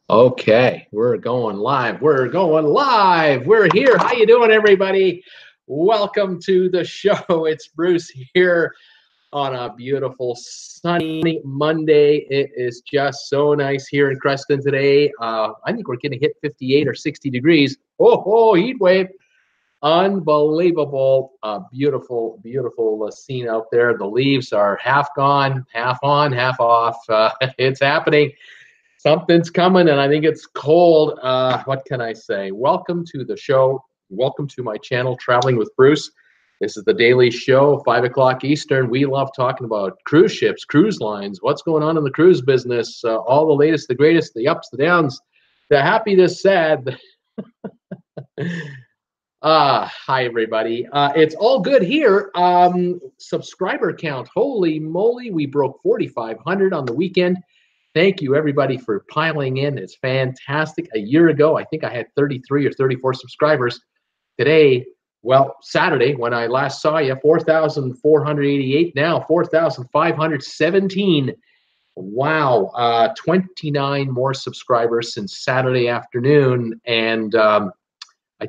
Okay, we're going live. We're going live. We're here. How you doing, everybody? Welcome to the show. It's Bruce here on a beautiful sunny Monday. It is just so nice here in Creston today. I think we're going to hit 58 or 60 degrees. Oh, heat wave. Unbelievable. Beautiful, beautiful scene out there. The leaves are half gone, half on, half off. It's happening. Something's coming, and I think it's cold. What can I say? Welcome to the show. Welcome to my channel, Traveling with Bruce. This is the daily show, 5 o'clock Eastern. We love talking about cruise ships, cruise lines, what's going on in the cruise business, all the latest, the greatest, the ups, the downs, the happy, the sad. Hi, everybody. It's all good here. Subscriber count. Holy moly, we broke 4,500 on the weekend. Thank you, everybody, for piling in. It's fantastic. A year ago, I think I had 33 or 34 subscribers. Today, well, Saturday, when I last saw you, 4,488. Now, 4,517. Wow. 29 more subscribers since Saturday afternoon. And I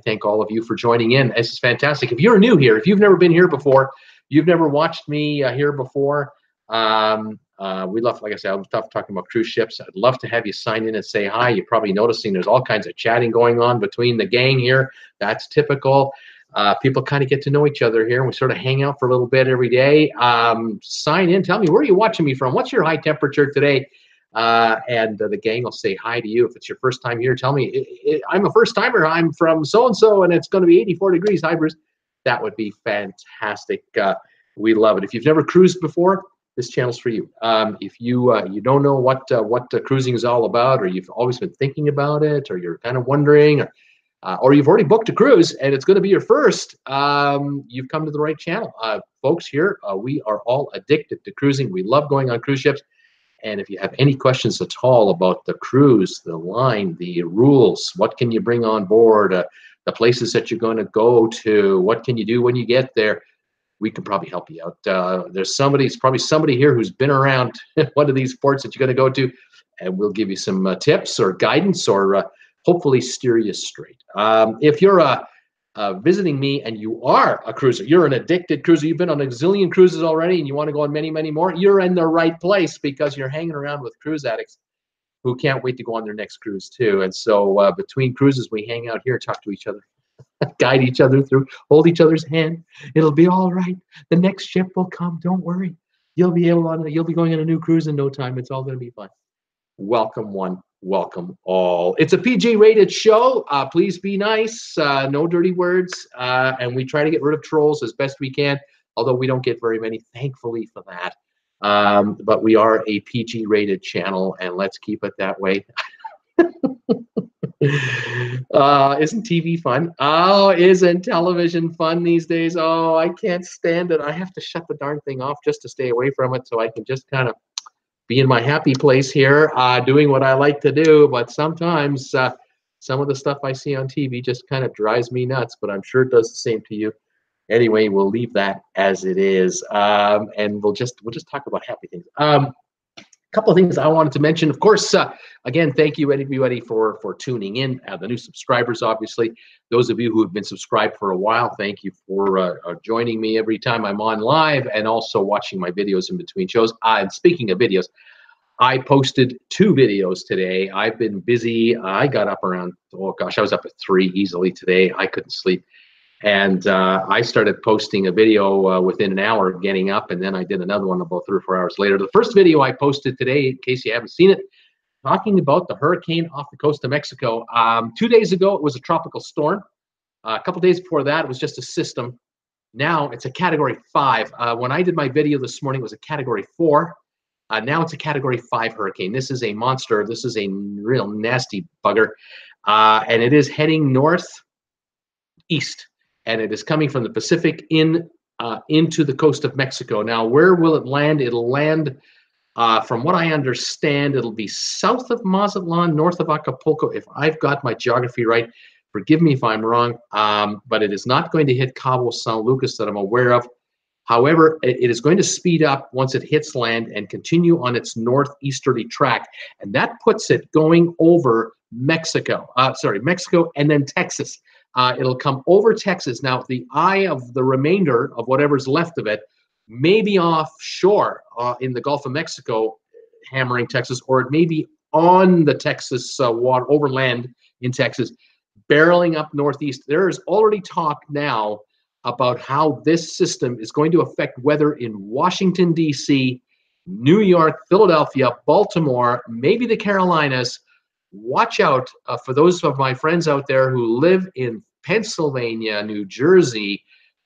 thank all of you for joining in. This is fantastic. If you're new here, if you've never been here before, you've never watched me here before, we love, like I said, I love talking about cruise ships. I'd love to have you sign in and say hi. You're probably noticing there's all kinds of chatting going on between the gang here. That's typical. People kind of get to know each other here, and we sort of hang out for a little bit every day. Sign in. Tell me, where are you watching me from? What's your high temperature today? And the gang will say hi to you. If it's your first time here, tell me, I'm a first timer. I'm from so-and-so, and it's going to be 84 degrees. Hi, Bruce. That would be fantastic. We love it. If you've never cruised before, this channel's for you. If you don't know what cruising is all about, or you've always been thinking about it, or you're kind of wondering, or you've already booked a cruise and it's going to be your first, you've come to the right channel. Folks here, we are all addicted to cruising. We love going on cruise ships. And if you have any questions at all about the cruise, the line, the rules, what can you bring on board, the places that you're going to go to, what can you do when you get there, we can probably help you out. There's probably somebody here who's been around one of these ports that you're going to go to, and we'll give you some tips or guidance, or hopefully steer you straight. If you're visiting me and you are a cruiser, you're an addicted cruiser, you've been on a zillion cruises already and you want to go on many, many more, you're in the right place, because you're hanging around with cruise addicts who can't wait to go on their next cruise too. And so between cruises, we hang out here, talk to each other, guide each other through, hold each other's hand. It'll be all right. The next ship will come. Don't worry. You'll be going on a new cruise in no time. It's all going to be fun. Welcome one, welcome all. It's a PG rated show. Please be nice. No dirty words. And we try to get rid of trolls as best we can, although we don't get very many, thankfully, for that. But we are a PG rated channel, and let's keep it that way. Isn't TV fun? Oh, isn't television fun these days? Oh, I can't stand it. I have to shut the darn thing off just to stay away from it, so I can just kind of be in my happy place here, doing what I like to do. But sometimes some of the stuff I see on TV just kind of drives me nuts, but I'm sure it does the same to you. Anyway, we'll leave that as it is, and we'll just talk about happy things. Couple of things I wanted to mention. Of course, again, thank you everybody for tuning in. The new subscribers, obviously. Those of you who have been subscribed for a while, thank you for joining me every time I'm on live, and also watching my videos in between shows. And speaking of videos, I posted 2 videos today. I've been busy. I got up around, oh gosh, I was up at 3 easily today. I couldn't sleep. And I started posting a video within an hour of getting up, and then I did another one about 3 or 4 hours later. The first video I posted today, in case you haven't seen it, talking about the hurricane off the coast of Mexico. 2 days ago, it was a tropical storm. A couple days before that, it was just a system. Now it's a Category 5. When I did my video this morning, it was a Category 4. Now it's a Category 5 hurricane. This is a monster. This is a real nasty bugger. And it is heading northeast. And it is coming from the Pacific into the coast of Mexico. Now, where will it land? It'll land, from what I understand, it'll be south of Mazatlan, north of Acapulco, if I've got my geography right. Forgive me if I'm wrong, but it is not going to hit Cabo, San Lucas that I'm aware of. However, it is going to speed up once it hits land and continue on its northeasterly track. And that puts it going over Mexico, Mexico and then Texas. It'll come over Texas. Now, the eye of the remainder of whatever's left of it may be offshore in the Gulf of Mexico, hammering Texas, or it may be on the Texas water, overland in Texas, barreling up northeast. There is already talk now about how this system is going to affect weather in Washington, D.C., New York, Philadelphia, Baltimore, maybe the Carolinas. Watch out for those of my friends out there who live in Pennsylvania, New Jersey,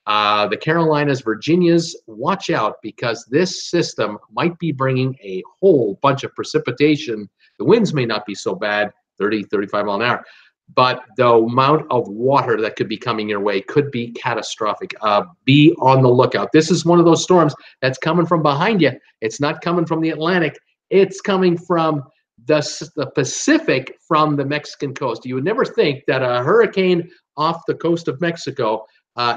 the Carolinas, Virginias. Watch out, because this system might be bringing a whole bunch of precipitation. The winds may not be so bad, 30, 35 mile an hour, but the amount of water that could be coming your way could be catastrophic. Be on the lookout. This is one of those storms that's coming from behind you. It's not coming from the Atlantic. It's coming from the Pacific, from the Mexican coast. You would never think that a hurricane off the coast of Mexico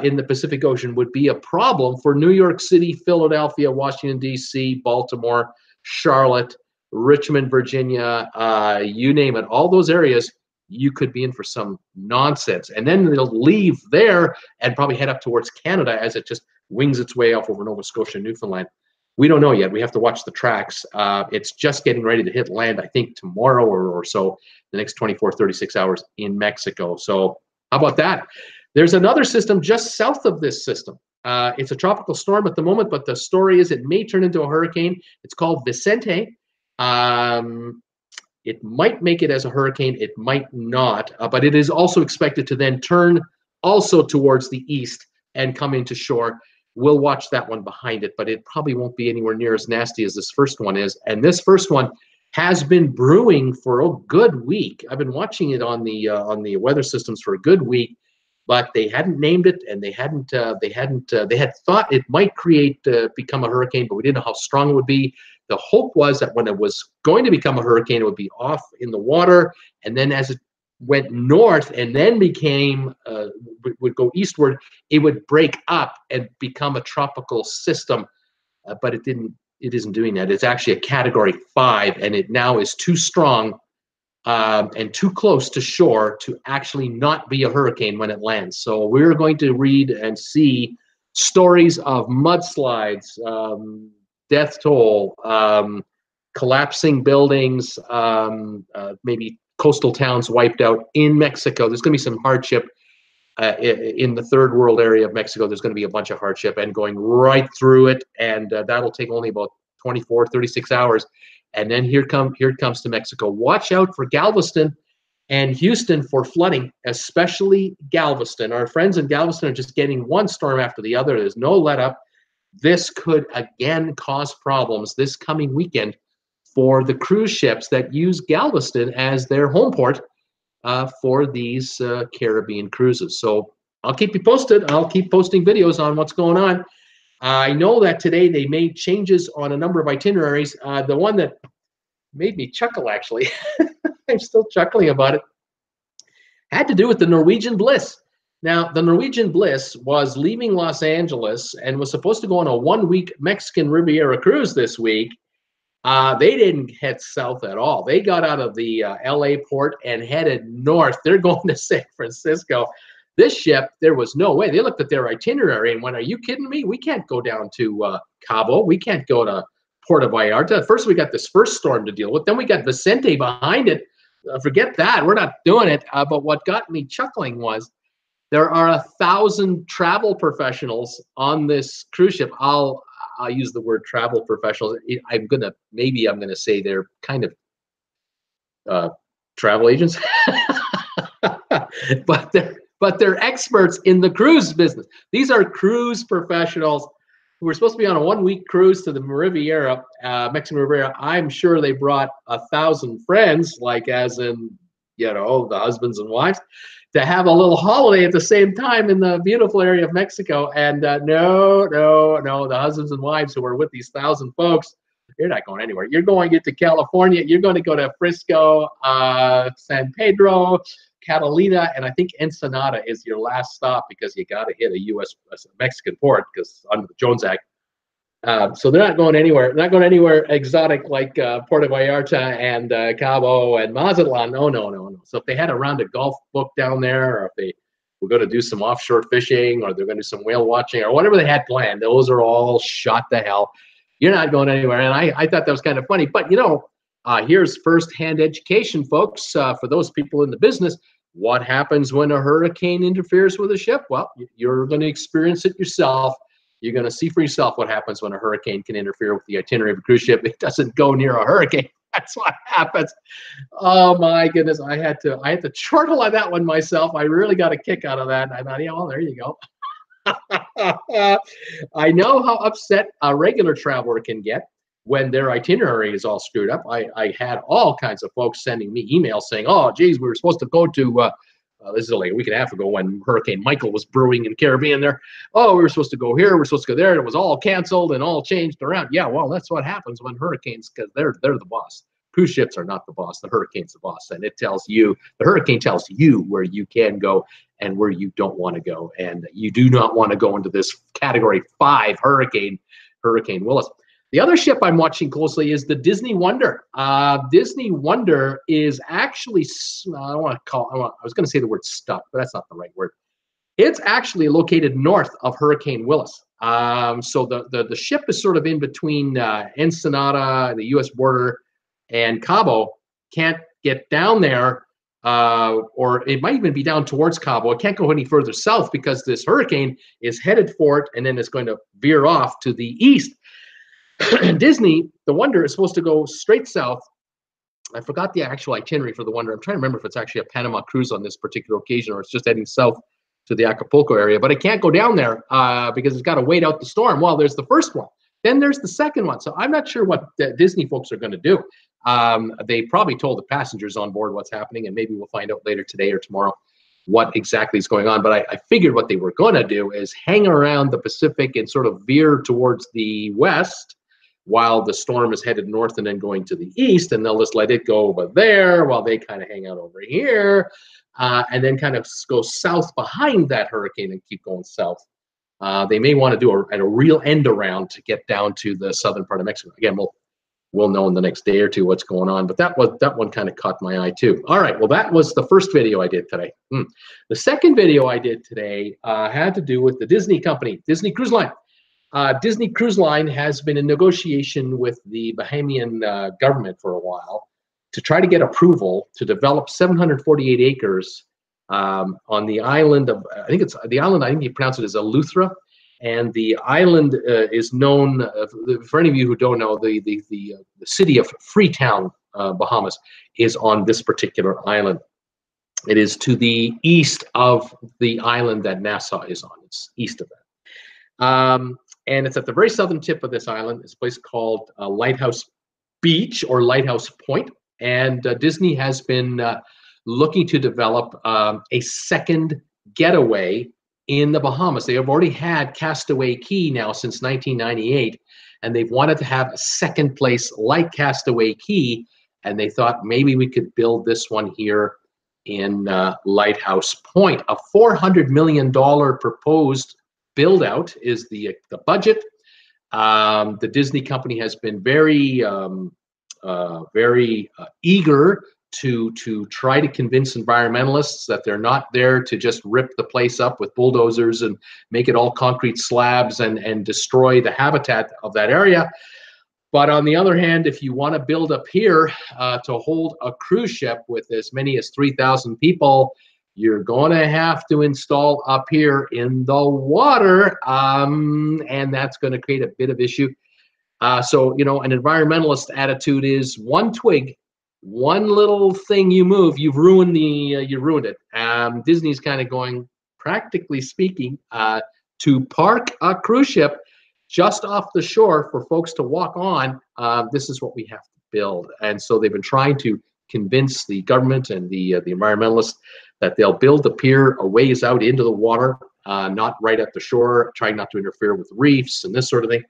in the Pacific Ocean would be a problem for New York City, Philadelphia, Washington, D.C., Baltimore, Charlotte, Richmond, Virginia, you name it. All those areas, you could be in for some nonsense. And then it'll leave there and probably head up towards Canada as it just wings its way off over Nova Scotia and Newfoundland. We don't know yet. We have to watch the tracks. It's just getting ready to hit land, I think, tomorrow or so, the next 24, 36 hours in Mexico. So how about that? There's another system just south of this system. It's a tropical storm at the moment, but the story is it may turn into a hurricane. It's called Vicente. It might make it as a hurricane, it might not, but it is also expected to then turn also towards the east and come into shore. We'll watch that one behind it, but it probably won't be anywhere near as nasty as this first one is. And this first one has been brewing for a good week. I've been watching it on the weather systems for a good week, but they hadn't named it, and they had thought it might become a hurricane, but we didn't know how strong it would be. The hope was that when it was going to become a hurricane, it would be off in the water, and then as it went north and then would go eastward, it would break up and become a tropical system. But it isn't doing that. It's actually a Category 5, and it now is too strong and too close to shore to actually not be a hurricane when it lands. So we're going to read and see stories of mudslides, death toll, collapsing buildings, maybe coastal towns wiped out in Mexico. There's going to be some hardship in the third world area of Mexico. There's going to be a bunch of hardship and going right through it, and that'll take only about 24, 36 hours. And then here it comes to Mexico. Watch out for Galveston and Houston for flooding, especially Galveston. Our friends in Galveston are just getting one storm after the other. There's no let up. This could again cause problems this coming weekend for the cruise ships that use Galveston as their home port for these Caribbean cruises. So I'll keep you posted. I'll keep posting videos on what's going on. I know that today they made changes on a number of itineraries. The one that made me chuckle, actually, I'm still chuckling about it, had to do with the Norwegian Bliss. Now, the Norwegian Bliss was leaving Los Angeles and was supposed to go on a one-week Mexican Riviera cruise this week. They didn't head south at all. They got out of the LA port and headed north. They're going to San Francisco. This ship, there was no way. They looked at their itinerary and went, are you kidding me? We can't go down to Cabo. We can't go to Puerto Vallarta. First, we got this first storm to deal with. Then we got Vicente behind it. Forget that. We're not doing it. But what got me chuckling was there are 1,000 travel professionals on this cruise ship. I'll use the word travel professionals. I'm gonna say they're kind of travel agents, but they're experts in the cruise business. These are cruise professionals who were supposed to be on a one-week cruise to the Riviera, Mexican Riviera. I'm sure they brought 1,000 friends, like as in, the husbands and wives, to have a little holiday at the same time in the beautiful area of Mexico. And no, the husbands and wives who are with these 1,000 folks, you're not going anywhere. You're going to California. You're going to go to Frisco, San Pedro, Catalina, and I think Ensenada is your last stop because you got to hit a Mexican port because under the Jones Act. So they're not going anywhere. They're not going anywhere exotic like Puerto Vallarta and Cabo and Mazatlan. No. So if they had a round of golf booked down there, or if they were going to do some offshore fishing, or they're going to do some whale watching, or whatever they had planned, those are all shot to hell. You're not going anywhere. And I thought that was kind of funny. But, you know, here's firsthand education, folks, for those people in the business. What happens when a hurricane interferes with a ship? Well, you're going to experience it yourself. You're going to see for yourself what happens when a hurricane can interfere with the itinerary of a cruise ship. It doesn't go near a hurricane. That's what happens. Oh my goodness, I had to chortle on that one myself. I really got a kick out of that. I thought, yeah, well, there you go. I know how upset a regular traveler can get when their itinerary is all screwed up. I had all kinds of folks sending me emails saying, "Oh, geez, we were supposed to go to." This is like a week and a half ago when Hurricane Michael was brewing in the Caribbean there. Oh, we were supposed to go here, we're supposed to go there, and it was all canceled and all changed around. Yeah, well, that's what happens when hurricanes, because they're the boss. Cruise ships are not the boss. The hurricane's the boss, and it tells you, the hurricane tells you where you can go and where you don't want to go, and you do not want to go into this Category 5 Hurricane Willis. The other ship I'm watching closely is the Disney Wonder. Disney Wonder is actually, I was going to say the word stuck, but that's not the right word. It's actually located north of Hurricane Willis. So the ship is sort of in between Ensenada, the U.S. border, and Cabo. Can't get down there, or it might even be down towards Cabo. It can't go any further south because this hurricane is headed for it, and then it's going to veer off to the east. Disney, the Wonder, is supposed to go straight south. I forgot the actual itinerary for the Wonder. I'm trying to remember if it's actually a Panama cruise on this particular occasion or it's just heading south to the Acapulco area. But it can't go down there because it's got to wait out the storm. Well, there's the first one. Then there's the second one. So I'm not sure what the Disney folks are going to do. They probably told the passengers on board what's happening, and maybe we'll find out later today or tomorrow what exactly is going on. But I figured what they were going to do is hang around the Pacific and sort of veer towards the west while the storm is headed north and then going to the east, and they'll just let it go over there while they kind of hang out over here, and then kind of go south behind that hurricane and keep going south. They may want to do a real end around to get down to the southern part of Mexico. Again, we'll know in the next day or two what's going on, but that one kind of caught my eye too. All right, well, that was the first video I did today. The second video I did today had to do with the Disney company, Disney Cruise Line. Disney Cruise Line has been in negotiation with the Bahamian government for a while to try to get approval to develop 748 acres on the island of, I think you pronounce it as Eleuthera. And the island is known, for any of you who don't know, the city of Freetown, Bahamas, is on this particular island. It is to the east of the island that Nassau is on. It's east of that. And it's at the very southern tip of this island. It's a place called Lighthouse Beach or Lighthouse Point. And Disney has been looking to develop a second getaway in the Bahamas. They have already had Castaway Cay now since 1998, and they've wanted to have a second place like Castaway Cay, and they thought maybe we could build this one here in Lighthouse Point. A $400 million proposed build out is the budget. The Disney company has been very eager to try to convince environmentalists that they're not there to just rip the place up with bulldozers and make it all concrete slabs and destroy the habitat of that area. But on the other hand, if you want to build up here to hold a cruise ship with as many as 3,000 people, you're going to have to install up here in the water, and that's going to create a bit of issue. So, you know, an environmentalist attitude is one twig, one little thing you move, you've ruined it. Disney's kind of going, practically speaking, to park a cruise ship just off the shore for folks to walk on. This is what we have to build. And so they've been trying to convince the government and the environmentalists that they'll build the pier a ways out into the water, not right at the shore, trying not to interfere with reefs and this sort of thing.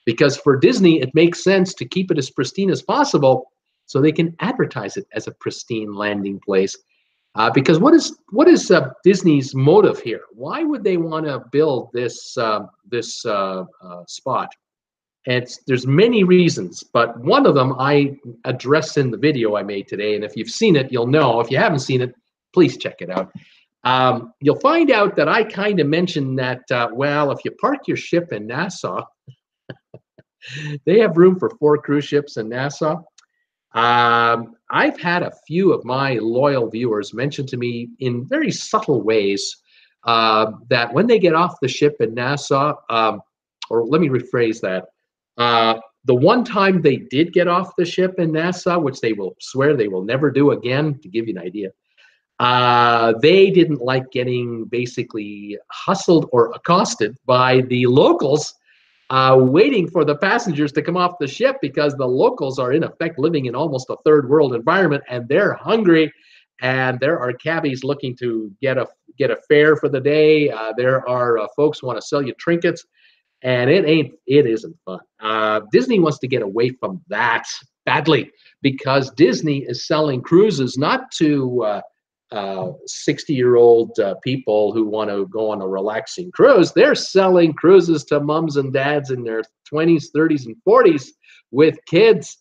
Because for Disney, it makes sense to keep it as pristine as possible so they can advertise it as a pristine landing place. Because what is Disney's motive here? Why would they want to build this spot? And there's many reasons, but one of them I address in the video I made today. And if you've seen it, you'll know. If you haven't seen it, please check it out. You'll find out that I kind of mentioned that, well, if you park your ship in Nassau, they have room for 4 cruise ships in Nassau. I've had a few of my loyal viewers mention to me in very subtle ways that when they get off the ship in Nassau, or let me rephrase that, the one time they did get off the ship in Nassau, which they will swear they will never do again, to give you an idea, they didn't like getting basically hustled or accosted by the locals waiting for the passengers to come off the ship, because the locals are in effect living in almost a third world environment, and they're hungry, and there are cabbies looking to get a fare for the day. There are folks who want to sell you trinkets, and it isn't fun. Disney wants to get away from that badly, because Disney is selling cruises not to 60-year-old people who want to go on a relaxing cruise. They're selling cruises to mums and dads in their 20s, 30s, and 40s with kids.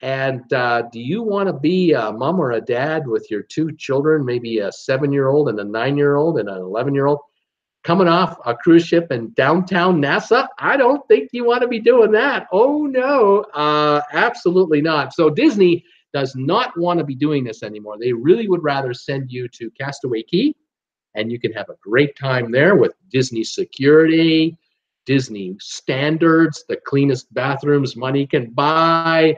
And do you want to be a mom or a dad with your 2 children, maybe a 7-year-old and a 9-year-old and an 11-year-old, coming off a cruise ship in downtown Nassau? I don't think you want to be doing that. Oh, no, absolutely not. So Disney does not want to be doing this anymore. They really would rather send you to Castaway Cay, and you can have a great time there with Disney security, Disney standards, the cleanest bathrooms money can buy,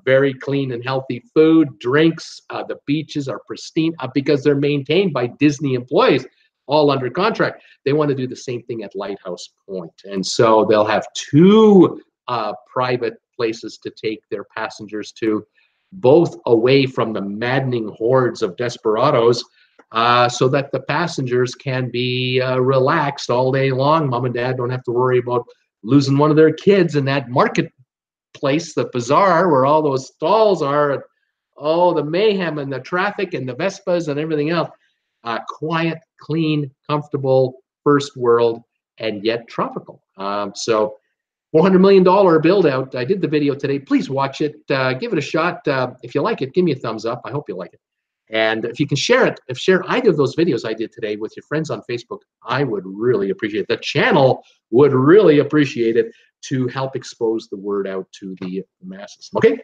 very clean and healthy food, drinks. The beaches are pristine because they're maintained by Disney employees, all under contract. They want to do the same thing at Lighthouse Point. And so they'll have 2 private places to take their passengers to, both away from the maddening hordes of desperados, so that the passengers can be relaxed all day long. Mom and dad don't have to worry about losing one of their kids in that marketplace, the bazaar, where all those stalls are. Oh, the mayhem and the traffic and the Vespas and everything else. Quiet, clean, comfortable, first world, and yet tropical. So $400 million build out. I did the video today. Please watch it. Give it a shot. If you like it, give me a thumbs up. I hope you like it. And if you can share it, share either of those videos I did today with your friends on Facebook, I would really appreciate it. The channel would really appreciate it to help expose the word out to the masses. Okay.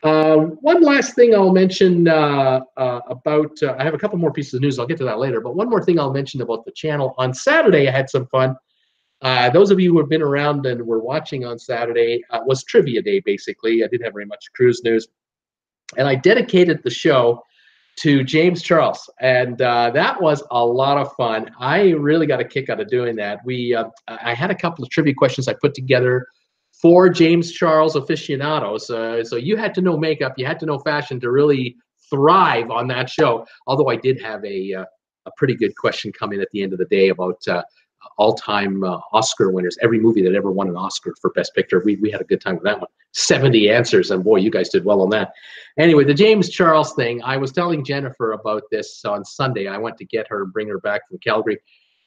One last thing I'll mention about, I have a couple more pieces of news. I'll get to that later. But one more thing I'll mention about the channel. On Saturday, I had some fun. Those of you who have been around and were watching on Saturday, was trivia day, basically. I didn't have very much cruise news. And I dedicated the show to James Charles. And that was a lot of fun. I really got a kick out of doing that. I had a couple of trivia questions I put together for James Charles aficionados. So you had to know makeup, you had to know fashion to really thrive on that show. Although I did have a pretty good question come in at the end of the day about all-time Oscar winners, every movie that ever won an Oscar for Best Picture. We had a good time with that one. 70 answers, and boy, you guys did well on that. Anyway, the James Charles thing, I was telling Jennifer about this on Sunday. I went to get her and bring her back from Calgary.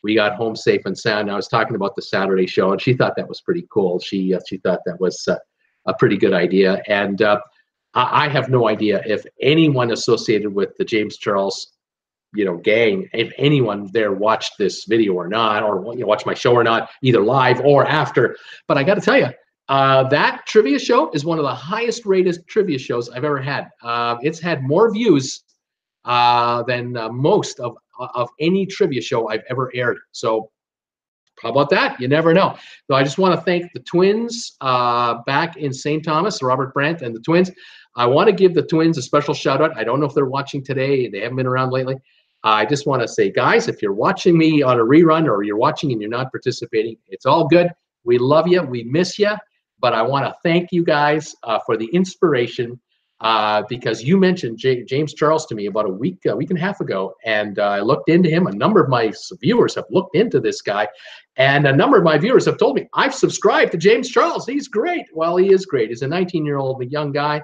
We got home safe and sound. I was talking about the Saturday show, and she thought that was pretty cool. She thought that was a pretty good idea. And I have no idea if anyone associated with the James Charles gang, if anyone there watched this video or not, or watch my show or not, either live or after. But I got to tell you, that trivia show is one of the highest rated trivia shows I've ever had. It's had more views than most of any trivia show I've ever aired. So how about that? You never know. So I just want to thank the twins back in St. Thomas, Robert Brandt and the twins. I want to give the twins a special shout out. I don't know if they're watching today. They haven't been around lately. I just want to say, guys, if you're watching me on a rerun or you're watching and you're not participating, it's all good. We love you. We miss you. But I want to thank you guys for the inspiration because you mentioned James Charles to me about a week and a half ago, and I looked into him. A number of my viewers have looked into this guy, and a number of my viewers have told me, I've subscribed to James Charles. He's great. Well, he is great. He's a 19-year-old young guy.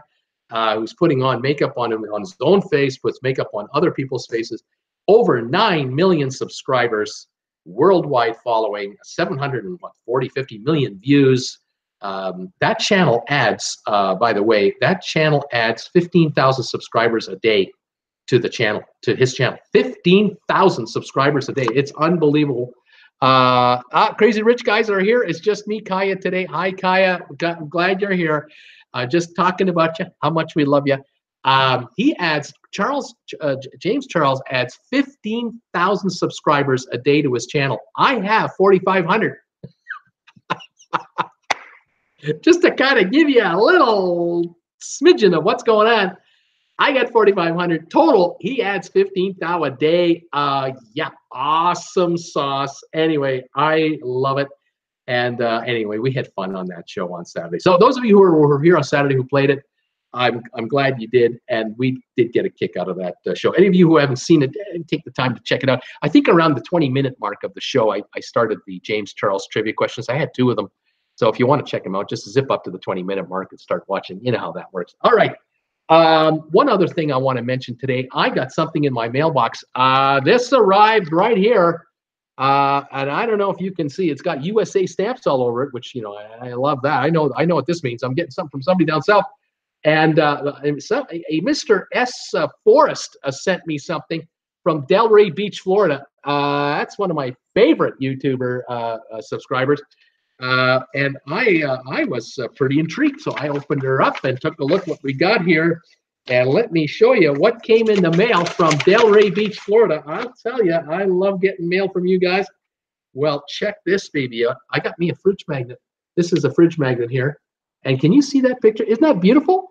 who's putting on makeup on him on his own face, puts makeup on other people's faces. Over 9 million subscribers, worldwide following, 50 million views. That channel adds, by the way, that channel adds 15,000 subscribers a day to the channel, to his channel. 15,000 subscribers a day. It's unbelievable. Crazy Rich guys are here. It's just me, Kaya, today. Hi, Kaya. I'm glad you're here. Just talking about you, how much we love you. He adds, James Charles adds 15,000 subscribers a day to his channel. I have 4,500. Just to kind of give you a little smidgen of what's going on, I got 4,500 total. He adds 15,000 a day. Yeah, awesome sauce. Anyway, I love it. And anyway, we had fun on that show on Saturday. So those of you who were here on Saturday who played it, I'm glad you did, and we did get a kick out of that show. Any of you who haven't seen it, take the time to check it out. I think around the 20-minute mark of the show, I started the James Charles trivia questions. I had 2 of them. So if you want to check them out, just zip up to the 20-minute mark and start watching. You know how that works. All right. One other thing I want to mention today, I got something in my mailbox. This arrived right here. And I don't know if you can see, it's got USA stamps all over it, which, you know, I love that. I know what this means. I'm getting something from somebody down south. And a Mr. S. Forrest sent me something from Delray Beach, Florida. That's one of my favorite YouTuber subscribers. And I was pretty intrigued. So I opened her up and took a look what we got here. And let me show you what came in the mail from Delray Beach, Florida. I'll tell you, I love getting mail from you guys. Well, check this baby out. I got me a fridge magnet. This is a fridge magnet here. And can you see that picture? Isn't that beautiful?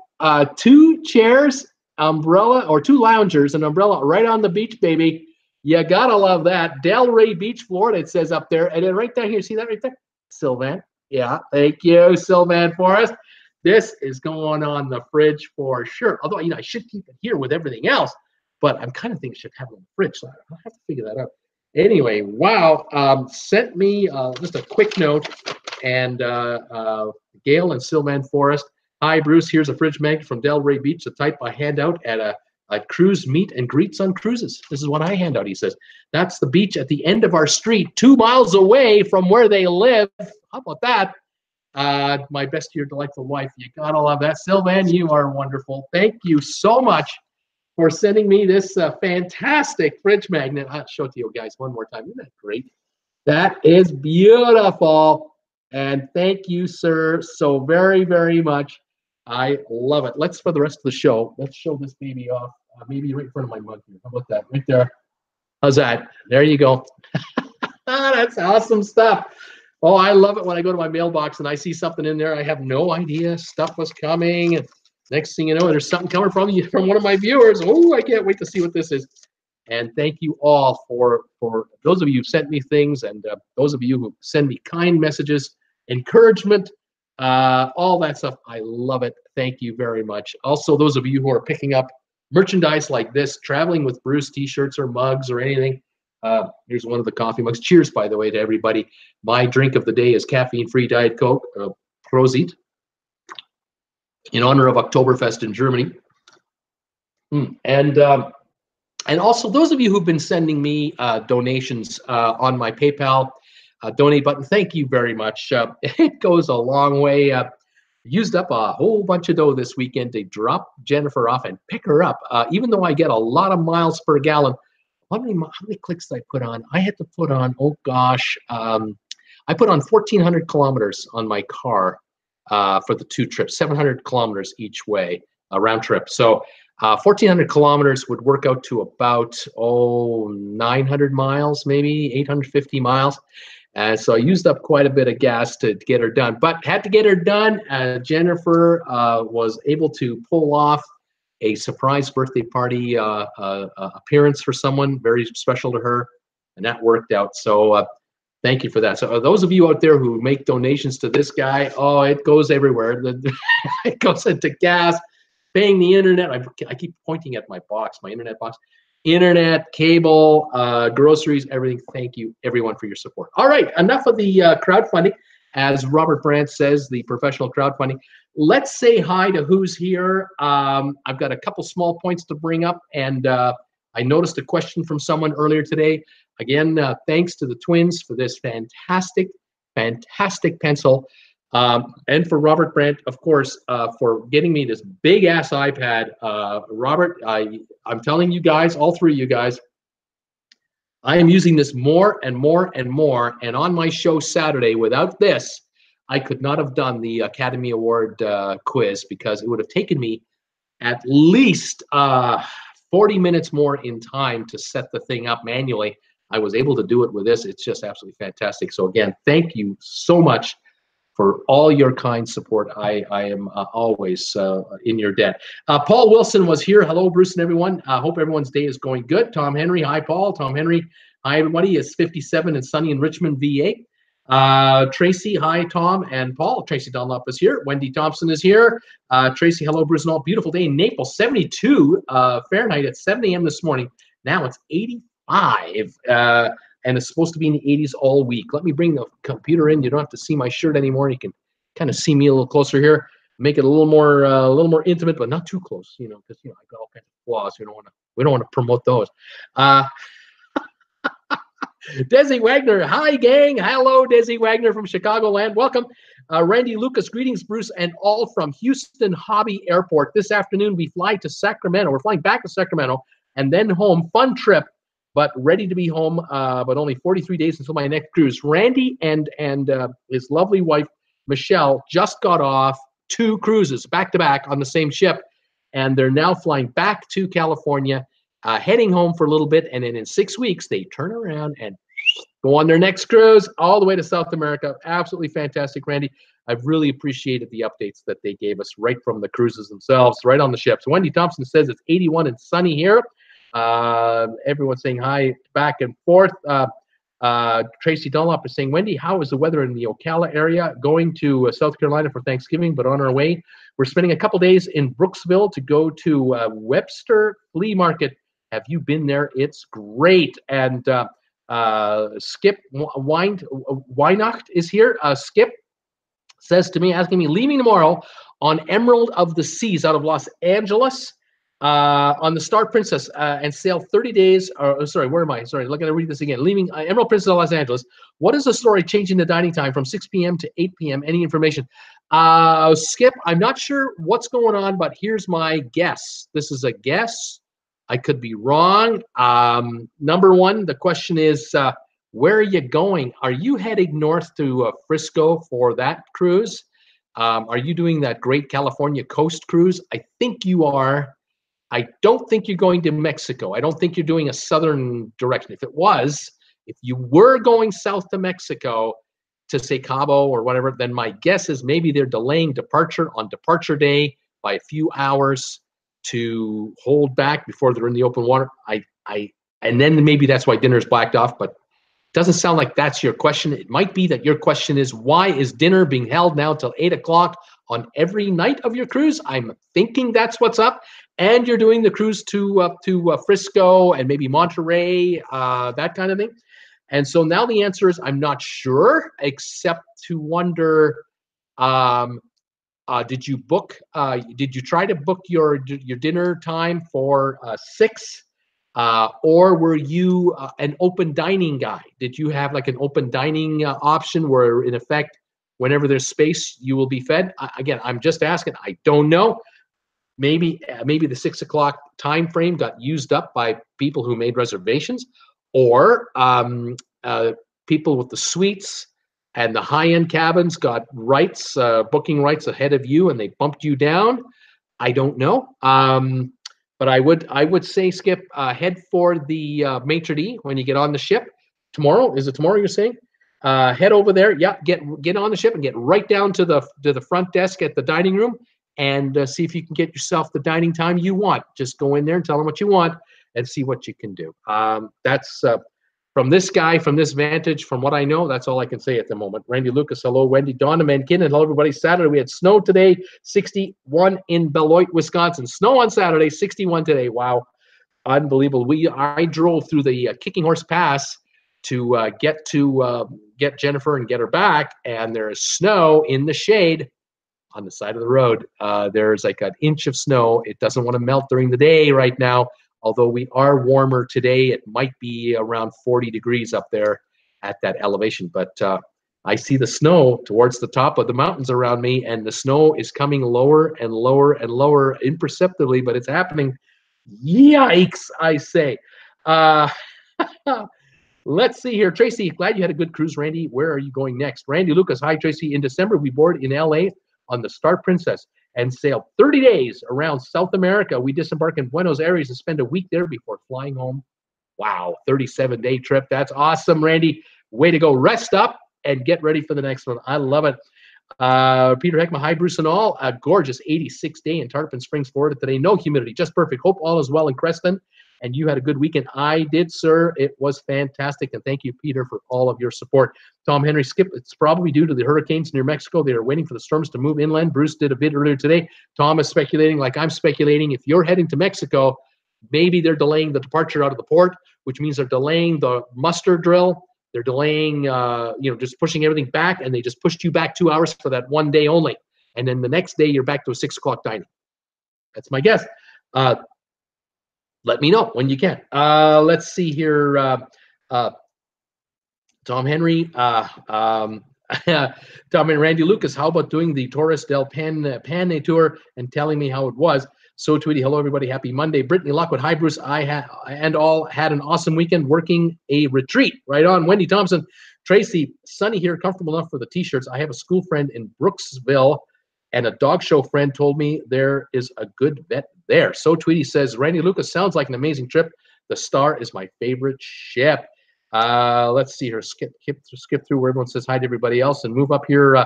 2 chairs, umbrella, or 2 loungers, an umbrella right on the beach, baby. You gotta love that. Delray Beach, Florida, it says up there. And then right down here, see that right there? Sylvan. Yeah, thank you, Sylvan Forrest. This is going on the fridge for sure. Although, you know, I should keep it here with everything else, but I'm kind of thinking I should have it on the fridge. So I'll have to figure that out. Anyway, wow. Sent me just a quick note. And Gail and Sylvan Forrest. Hi, Bruce. Here's a fridge magnet from Delray Beach, the type I hand out at a cruise meet and greets on cruises. This is what I hand out, he says. That's the beach at the end of our street, 2 miles away from where they live. How about that? My best to your delightful wife. You gotta love that. Sylvan, you are wonderful. Thank you so much for sending me this fantastic fridge magnet. I'll show it to you guys one more time. Isn't that great? That is beautiful. And thank you, sir, so very, very much. I love it. Let's, for the rest of the show, let's show this baby off. Maybe right in front of my mug here. How about that? Right there. How's that? There you go. That's awesome stuff. Oh, I love it when I go to my mailbox and I see something in there. I have no idea stuff was coming. And next thing you know, there's something coming from one of my viewers. Oh, I can't wait to see what this is. And thank you all for those of you who sent me things, and those of you who send me kind messages, encouragement, all that stuff. I love it. Thank you very much. Also, those of you who are picking up merchandise like this, Traveling with Bruce t-shirts or mugs or anything. Here's one of the coffee mugs. Cheers, by the way, to everybody. My drink of the day is caffeine-free Diet Coke, Prosit, in honor of Oktoberfest in Germany. And also, those of you who've been sending me donations on my PayPal donate button, thank you very much. It goes a long way. Used up a whole bunch of dough this weekend to drop Jennifer off and pick her up. Even though I get a lot of miles per gallon, how many clicks did I put on? I had to put on, oh gosh, I put on 1,400 kilometers on my car for the 2 trips, 700 kilometers each way, a round trip. So 1,400 kilometers would work out to about, 900 miles, maybe 850 miles. And so I used up quite a bit of gas to get her done, but had to get her done. Jennifer was able to pull off a surprise birthday party appearance for someone very special to her, and that worked out. So thank you for that. So those of you out there who make donations to this guy, oh, it goes everywhere. It goes into gas, paying the internet. I keep pointing at my box, my internet box. Internet, cable, groceries, everything. Thank you, everyone, for your support. All right, enough of the crowdfunding. As Robert Brandt says, the professional crowdfunding. let's say hi to who's here. I've got a couple small points to bring up, and I noticed a question from someone earlier today. Again, thanks to the twins for this fantastic pencil. And for Robert Brandt, of course, for getting me this big-ass iPad. Robert, I'm telling you guys, all three of you guys, I am using this more and more and more. And on my show Saturday, without this, I could not have done the Academy Award quiz, because it would have taken me at least 40 minutes more in time to set the thing up manually. I was able to do it with this. It's just absolutely fantastic. So again, thank you so much for all your kind support. I am always in your debt. Paul Wilson was here. Hello, Bruce and everyone. I hope everyone's day is going good. Tom Henry. Hi, Paul. Tom Henry. Hi, everybody. It's 57 and sunny in Richmond, VA. Tracy. Hi, Tom and Paul. Tracy Dunlop is here. Wendy Thompson is here. Tracy. Hello, Bruce and all. Beautiful day in Naples. 72 Fahrenheit at 7 a.m. this morning. Now it's 85. And it's supposed to be in the 80s all week. Let me bring the computer in. You don't have to see my shirt anymore. You can kind of see me a little closer here. Make it a little more intimate, but not too close. You know, because I got all kinds of flaws. We don't want to promote those. Desi Wagner, hi gang. Hello, Desi Wagner from Chicagoland. Welcome. Randy Lucas, greetings, Bruce, and all from Houston Hobby Airport. This afternoon we fly to Sacramento. We're flying back to Sacramento and then home. Fun trip, but ready to be home, but only 43 days until my next cruise. Randy and his lovely wife, Michelle, just got off 2 cruises back-to-back on the same ship, and they're now flying back to California, heading home for a little bit, and then in 6 weeks, they turn around and go on their next cruise all the way to South America. Absolutely fantastic, Randy. I've really appreciated the updates that they gave us right from the cruises themselves, right on the ships. Wendy Thompson says it's 81 and sunny here. Everyone's saying hi back and forth. Tracy Dunlop is saying, Wendy, how is the weather in the Ocala area? Going to South Carolina for Thanksgiving, but on our way. We're spending a couple days in Brooksville to go to Webster Flea Market. Have you been there? It's great. And Skip Weihnacht is here. Skip says to me, asking me, leaving tomorrow on Emerald of the Seas out of Los Angeles. On the Star Princess and sail 30 days. Sorry, where am I? Sorry, look at I read this again. Leaving Emerald Princess of Los Angeles. What is the story changing the dining time from 6 p.m. to 8 p.m.? Any information? Skip, I'm not sure what's going on, but here's my guess. This is a guess. I could be wrong. Number one, the question is, where are you going? Are you heading north to Frisco for that cruise? Are you doing that Great California Coast cruise? I think you are. I don't think you're going to Mexico. I don't think you're doing a southern direction. If you were going south to Mexico to say Cabo or whatever, then my guess is maybe they're delaying departure on departure day by a few hours to hold back before they're in the open water. And then maybe that's why dinner's blacked off, but it doesn't sound like that's your question. It might be that your question is, why is dinner being held now till 8 o'clock on every night of your cruise? I'm thinking that's what's up. And you're doing the cruise to Frisco and maybe Monterey, that kind of thing. And so now the answer is I'm not sure, except to wonder, did you try to book your dinner time for 6? Or were you an open dining guy? Did you have like an open dining option where, in effect, whenever there's space, you will be fed? Again, I'm just asking. I don't know. Maybe the 6 o'clock time frame got used up by people who made reservations, or people with the suites and the high-end cabins got rights, booking rights ahead of you, and they bumped you down. I don't know. But I would say, Skip, head for the maitre d' when you get on the ship tomorrow. Is it tomorrow you're saying? Head over there. Yeah, get on the ship and get right down to the front desk at the dining room and see if you can get yourself the dining time you want. Just go in there and tell them what you want and see what you can do. That's from this guy, from this vantage, from what I know, that's all I can say at the moment. Randy Lucas, hello. Wendy, Donna Mankin, and hello, everybody. Saturday, we had snow today, 61 in Beloit, Wisconsin. Snow on Saturday, 61 today. Wow, unbelievable. I drove through the Kicking Horse Pass to get Jennifer and get her back, and there is snow in the shade. on the side of the road. There's like an inch of snow. It doesn't want to melt during the day right now, although we are warmer today. It might be around 40 degrees up there at that elevation. But I see the snow towards the top of the mountains around me, and the snow is coming lower and lower and lower imperceptibly, but it's happening. Yikes, I say. Let's see here. Tracy, glad you had a good cruise. Randy, where are you going next? Randy Lucas, hi, Tracy. In December, we boarded in LA on the Star Princess and sailed 30 days around South America. We disembark in Buenos Aires and spend a week there before flying home. Wow, 37-day trip. That's awesome, Randy. Way to go. Rest up and get ready for the next one. I love it. Peter Heckma, hi, Bruce and all. A gorgeous 86-day in Tarpon Springs, Florida today. No humidity, just perfect. Hope all is well in Creston. And you had a good weekend. I did, sir. It was fantastic. And thank you, Peter, for all of your support. Tom Henry, Skip, it's probably due to the hurricanes near Mexico. They are waiting for the storms to move inland. Bruce did a bit earlier today. Tom is speculating like I'm speculating. If you're heading to Mexico, maybe they're delaying the departure out of the port, which means they're delaying the muster drill. They're delaying, just pushing everything back, and they just pushed you back 2 hours for that one day only. And then the next day, you're back to a 6 o'clock dining. That's my guess. Let me know when you can. Let's see here. Tom Henry. Tom and Randy Lucas, how about doing the Torres del Pane tour and telling me how it was? So Tweety, hello everybody, happy Monday. Brittany Lockwood, hi Bruce, I and all had an awesome weekend working a retreat. Right on. Wendy Thompson, Tracy, sunny here, comfortable enough for the t-shirts. I have a school friend in Brooksville, and a dog show friend told me there is a good vet there. So Tweety says, Randy Lucas, sounds like an amazing trip. The Star is my favorite ship. Let's see here. Skip through where everyone says hi to everybody else and move up here.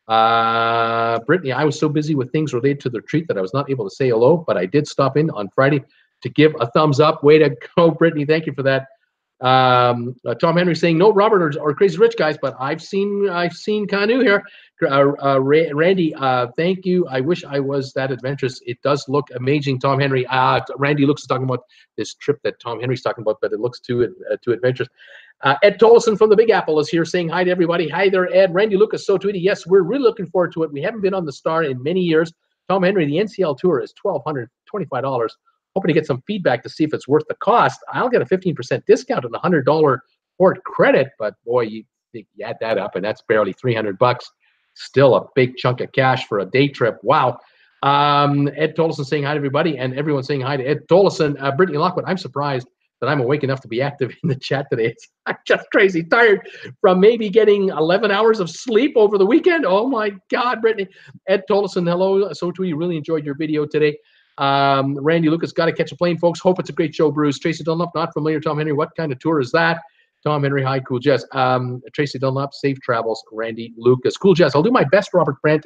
Brittany, I was so busy with things related to the retreat that I was not able to say hello, but I did stop in on Friday to give a thumbs up. Way to go, Brittany. Thank you for that. Tom Henry saying, no Robert or Crazy Rich guys, but I've seen Canoe here. Randy, thank you. I wish I was that adventurous. It does look amazing, Tom Henry. Randy looks talking about this trip that Tom Henry's talking about, but it looks too adventurous. Ed Tolleson from the Big Apple is here saying hi to everybody. Hi there, Ed. Randy Lucas, so tweety. Yes, we're really looking forward to it. We haven't been on the Star in many years. Tom Henry, the NCL tour is $1,225. Hoping to get some feedback to see if it's worth the cost. I'll get a 15% discount and a $100 port credit, but boy, you add that up, and that's barely $300. Still a big chunk of cash for a day trip. Wow. Ed Tolleson saying hi to everybody, and everyone saying hi to Ed Tolleson. Brittany Lockwood, I'm surprised that I'm awake enough to be active in the chat today. I'm just crazy tired from maybe getting 11 hours of sleep over the weekend. Oh my God, Brittany. Ed Tolleson, hello. So too, you really enjoyed your video today. Randy Lucas, got to catch a plane, folks. Hope it's a great show, Bruce. Tracy Dunlop, not familiar. Tom Henry, what kind of tour is that? Tom Henry, hi, Cool Jazz. Tracy Dunlop, safe travels. Randy Lucas, Cool Jazz. I'll do my best Robert Brandt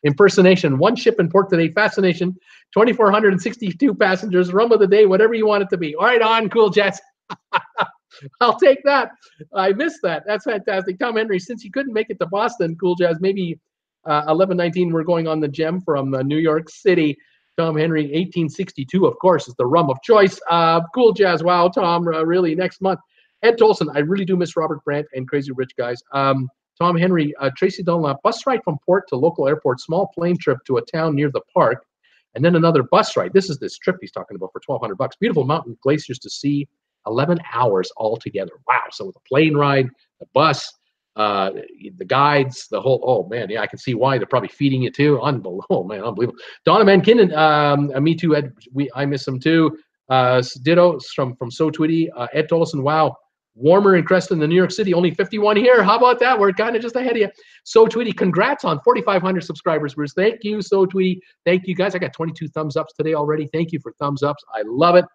impersonation. One ship in port today, fascination. 2,462 passengers. Rum of the day, whatever you want it to be. All right, on, Cool Jazz. I'll take that. I missed that. That's fantastic. Tom Henry, since you couldn't make it to Boston, Cool Jazz, maybe 11:19. We're going on the Gem from New York City. Tom Henry, 1862, of course, is the rum of choice. Cool Jazz. Wow, Tom, really, next month. Ed Tolson, I really do miss Robert Brandt and Crazy Rich guys. Tom Henry, Tracy Dunlop, bus ride from port to local airport, small plane trip to a town near the park, and then another bus ride. This is this trip he's talking about for $1,200. Beautiful mountain glaciers to see, 11 hours altogether. Wow. So with the plane ride, the bus, the guides, the whole, oh man, yeah, I can see why they're probably feeding you too. Unbelievable. Oh man, unbelievable. Donna Mankinnon, me too, Ed. I miss him too. Ditto from So Twitty. Ed Tolleson, wow. Warmer in Creston than New York City, only 51 here. How about that? We're kind of just ahead of you. So Tweety, congrats on 4,500 subscribers, Bruce. Thank you, So Tweety. Thank you, guys. I got 22 thumbs ups today already. Thank you for thumbs ups. I love it.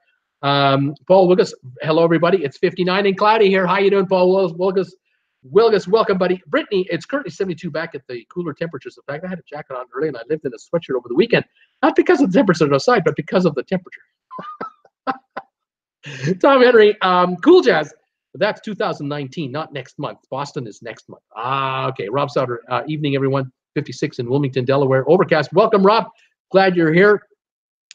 Paul Wilgus, hello, everybody. It's 59 and cloudy here. How you doing, Paul Wilgus? Welcome, buddy. Brittany, it's currently 72 back at the cooler temperatures. In fact, I had a jacket on early, and I lived in a sweatshirt over the weekend. Not because of the temperature outside, but because of the temperature. Tom Henry, Cool Jazz. That's 2019, not next month. Boston is next month. Okay. Rob Sauter, evening, everyone. 56 in Wilmington, Delaware. Overcast. Welcome, Rob. Glad you're here.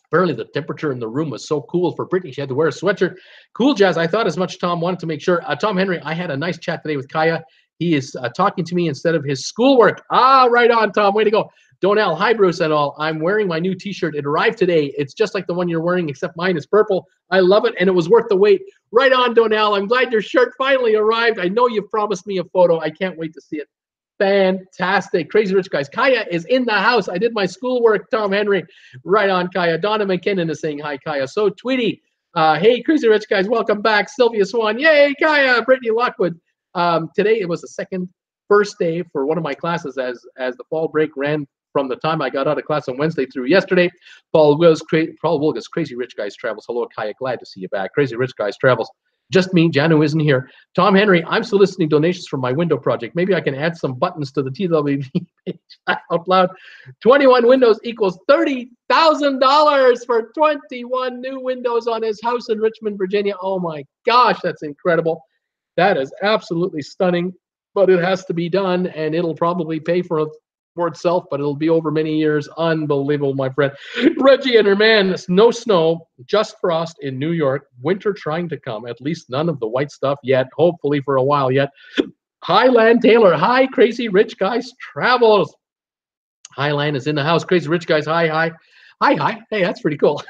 Apparently, the temperature in the room was so cool for Brittany. She had to wear a sweatshirt. Cool Jazz. I thought as much. Tom wanted to make sure. Tom Henry, I had a nice chat today with Kaya. He is talking to me instead of his schoolwork. Right on, Tom. Way to go. Donell, hi Bruce and all. I'm wearing my new t-shirt. It arrived today. It's just like the one you're wearing, except mine is purple. I love it, and it was worth the wait. Right on, Donell. I'm glad your shirt finally arrived. I know you've promised me a photo. I can't wait to see it. Fantastic. Crazy Rich Guys. Kaya is in the house. I did my schoolwork, Tom Henry. Right on, Kaya. Donna McKinnon is saying hi, Kaya. So, Tweety. Hey, Crazy Rich Guys. Welcome back. Sylvia Swan. Yay, Kaya. Brittany Lockwood. Today, it was the first day for one of my classes as the fall break ran from the time I got out of class on Wednesday through yesterday. Paul Wilgus, Crazy Rich Guys Travels. Hello, Kaya. Glad to see you back. Crazy Rich Guys Travels. Just me, Janu isn't here. Tom Henry, I'm soliciting donations for my window project. Maybe I can add some buttons to the TWB page. Out loud. 21 windows equals $30,000 for 21 new windows on his house in Richmond, Virginia. Oh my gosh, that's incredible. That is absolutely stunning, but it has to be done, and it'll probably pay for itself, but it'll be over many years. Unbelievable, my friend. Reggie and her man, no snow, just frost in New York. Winter trying to come. At least none of the white stuff yet. Hopefully for a while yet. Highland Taylor. Hi, Crazy Rich Guys Travels. Highland is in the house. Crazy Rich Guys. Hi, hi. Hi, hi. Hey, that's pretty cool.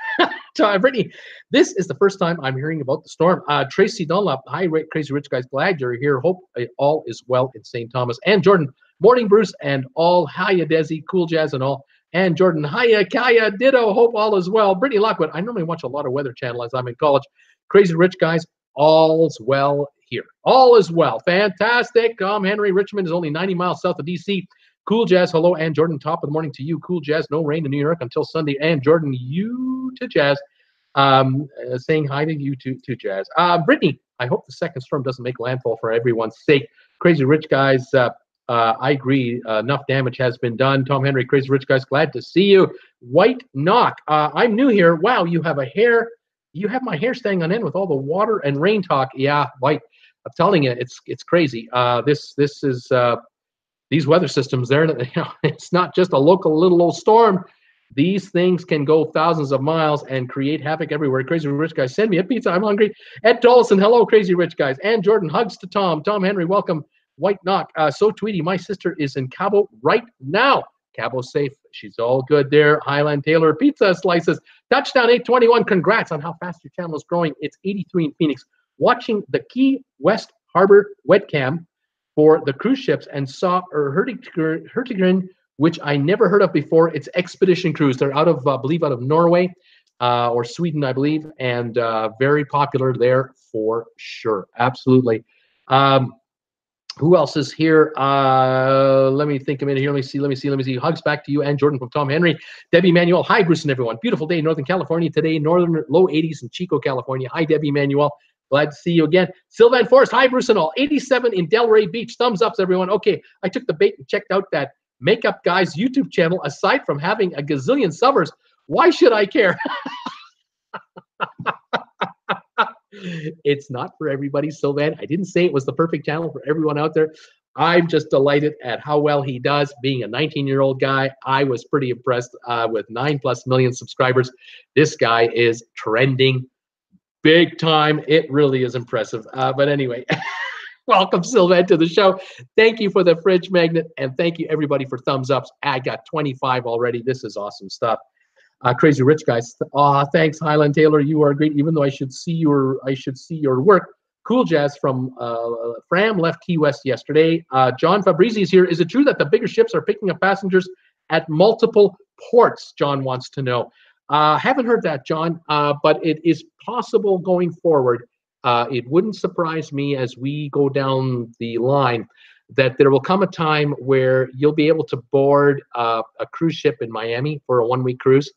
Brittany, this is the first time I'm hearing about the storm. Tracy Dunlop. Hi, Crazy Rich Guys. Glad you're here. Hope all is well in St. Thomas. And Jordan. Morning, Bruce, and all. Hiya, Desi, Cool Jazz, and all. And Jordan, hiya, Kaya, ditto. Hope all is well. Brittany Lockwood, I normally watch a lot of Weather Channel as I'm in college. Crazy Rich Guys, all's well here. All is well. Fantastic. Tom Henry, Richmond is only 90 miles south of D.C. Cool Jazz, hello. And Jordan, top of the morning to you. Cool Jazz, no rain in New York until Sunday. And Jordan, you to Jazz, saying hi to you to Jazz. Brittany, I hope the second storm doesn't make landfall for everyone's sake. Crazy Rich Guys, I agree. Enough damage has been done. Tom Henry, Crazy Rich Guys, glad to see you. White Knock. I'm new here. Wow, you have my hair staying on end with all the water and rain talk. Yeah, White. I'm telling you, it's crazy. This is these weather systems. It's not just a local little old storm. These things can go thousands of miles and create havoc everywhere. Crazy Rich Guys, send me a pizza. I'm hungry. Ed Dawson, hello, Crazy Rich Guys. And Jordan, hugs to Tom. Tom Henry, welcome. White Knock. So Tweety, my sister is in Cabo right now. Cabo safe. She's all good there. Highland Taylor, pizza slices. Touchdown 821. Congrats on how fast your channel is growing. It's 83 in Phoenix. Watching the Key West Harbor webcam for the cruise ships and saw Hurtigruten, which I never heard of before. It's Expedition Cruise. They're out of, I believe, out of Norway or Sweden, I believe, and very popular there for sure. Absolutely. Who else is here? Let me think a minute here. Let me see. Hugs back to you and Jordan from Tom Henry. Debbie Manuel. Hi, Bruce and everyone. Beautiful day in Northern California today. Northern low 80s in Chico, California. Hi, Debbie Manuel. Glad to see you again. Sylvan Forrest. Hi, Bruce and all. 87 in Delray Beach. Thumbs ups, everyone. Okay, I took the bait and checked out that Makeup Guy's YouTube channel. Aside from having a gazillion subbers, why should I care? It's not for everybody, Sylvan. I didn't say it was the perfect channel for everyone out there. I'm just delighted at how well he does. Being a 19-year-old guy, I was pretty impressed with 9+ million subscribers. This guy is trending big time. It really is impressive. But anyway, welcome, Sylvan, to the show. Thank you for the fridge magnet, and thank you, everybody, for thumbs ups. I got 25 already. This is awesome stuff. Crazy Rich Guys. Thanks, Highland Taylor. You are great. Even though I should see your work. Cool Jazz from Fram left Key West yesterday. John Fabrizi is here. Is it true that the bigger ships are picking up passengers at multiple ports? John wants to know. Haven't heard that, John, but it is possible going forward. It wouldn't surprise me as we go down the line that there will come a time where you'll be able to board a cruise ship in Miami for a 1-week cruise.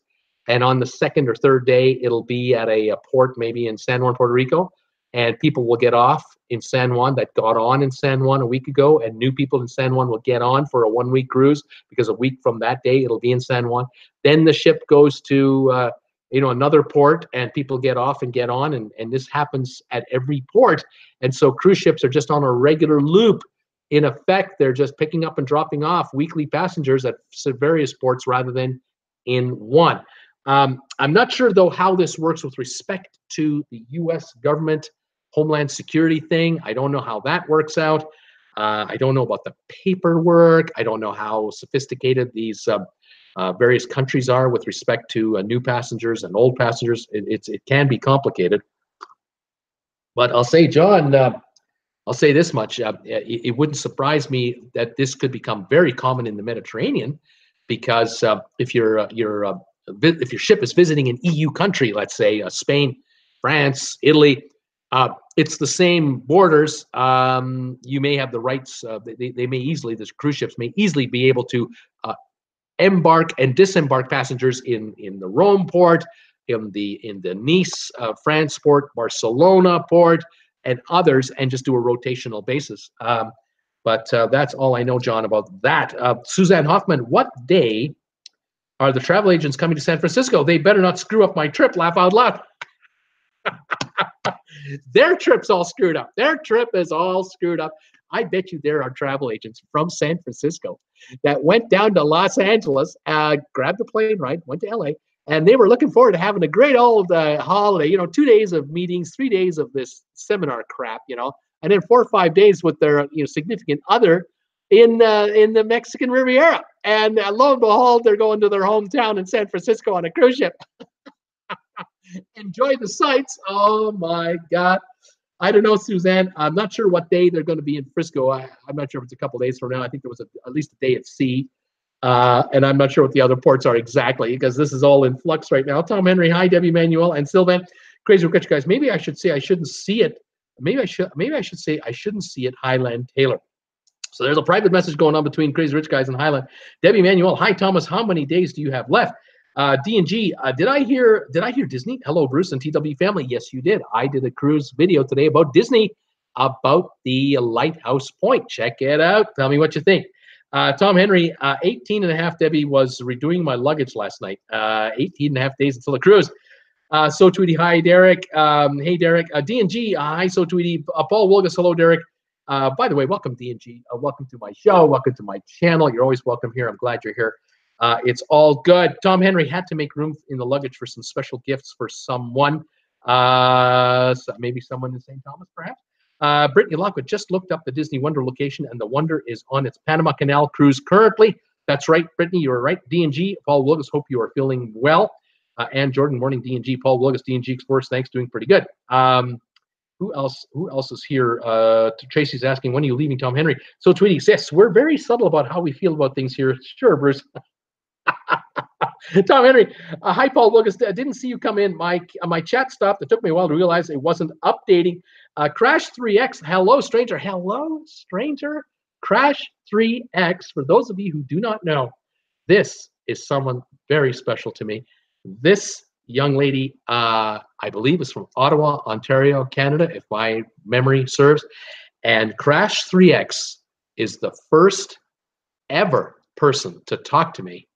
And on the second or third day, it'll be at a port, maybe in San Juan, Puerto Rico. And people will get off in San Juan that got on in San Juan a week ago. And new people in San Juan will get on for a 1-week cruise because a week from that day, it'll be in San Juan. Then the ship goes to another port, and people get off and get on. And this happens at every port. And so cruise ships are just on a regular loop. In effect, they're just picking up and dropping off weekly passengers at various ports rather than in one. I'm not sure, though, how this works with respect to the U.S. government Homeland Security thing. I don't know how that works out. I don't know about the paperwork. I don't know how sophisticated these various countries are with respect to new passengers and old passengers. It can be complicated. But I'll say, John, I'll say this much: it wouldn't surprise me that this could become very common in the Mediterranean, because if your ship is visiting an EU country, let's say Spain, France, Italy, it's the same borders. You may have the rights. They may easily, the cruise ships may easily be able to embark and disembark passengers in the Rome port, in the Nice, France port, Barcelona port, and others, and just do a rotational basis. But that's all I know, John, about that. Suzanne Hoffman, what day are the travel agents coming to San Francisco? They better not screw up my trip. Laugh out loud. Their trip's all screwed up. Their trip is all screwed up. I bet you there are travel agents from San Francisco that went down to Los Angeles, grabbed the plane ride, went to LA, and they were looking forward to having a great old holiday, 2 days of meetings, 3 days of this seminar crap, and then 4 or 5 days with their significant other in the Mexican Riviera. And lo and behold, they're going to their hometown in San Francisco on a cruise ship. Enjoy the sights. Oh my God. I don't know, Suzanne. I'm not sure what day they're going to be in Frisco. I'm not sure if it's a couple days from now. I think there was at least a day at sea. And I'm not sure what the other ports are exactly, because this is all in flux right now. Tom Henry, hi, Debbie Manuel, and Sylvan. Crazy Rich guys. Maybe I should say I shouldn't see it. Maybe I should say I shouldn't see it. Highland Taylor. So there's a private message going on between Crazy Rich guys and Highland. Debbie Manuel, hi, Thomas. How many days do you have left? D&G, did I hear Disney? Hello, Bruce and TWB family. Yes, you did. I did a cruise video today about Disney, about the Lighthouse Point. Check it out. Tell me what you think. Tom Henry, 18 and a half, Debbie, was redoing my luggage last night. 18 and a half days until the cruise. So Tweety, hi, Derek. Hey, Derek. D&G, hi, So Tweety. Paul Wilgus, hello, Derek. By the way, welcome, D&G. Welcome to my show. Welcome to my channel. You're always welcome here. I'm glad you're here. It's all good. Tom Henry had to make room in the luggage for some special gifts for someone. So maybe someone in St. Thomas, perhaps. Brittany Lockwood just looked up the Disney Wonder location, and the Wonder is on its Panama Canal cruise currently. That's right, Brittany, you're right. D&G, Paul Wilgus, hope you are feeling well. And Jordan, morning, D&G. Paul Wilgus, D&G Explorers, thanks, doing pretty good. Who else is here? Tracy's asking, when are you leaving, Tom Henry? So Tweety, yes, we're very subtle about how we feel about things here. Sure, Bruce. Tom Henry, hi, Paul Wilgus. I didn't see you come in. My chat stopped. It took me a while to realize it wasn't updating. Crash 3X, hello, stranger. Hello, stranger. Crash 3X, for those of you who do not know, this is someone very special to me. This young lady, I believe, is from Ottawa, Ontario, Canada, if my memory serves. And Crash 3X is the first ever person to talk to me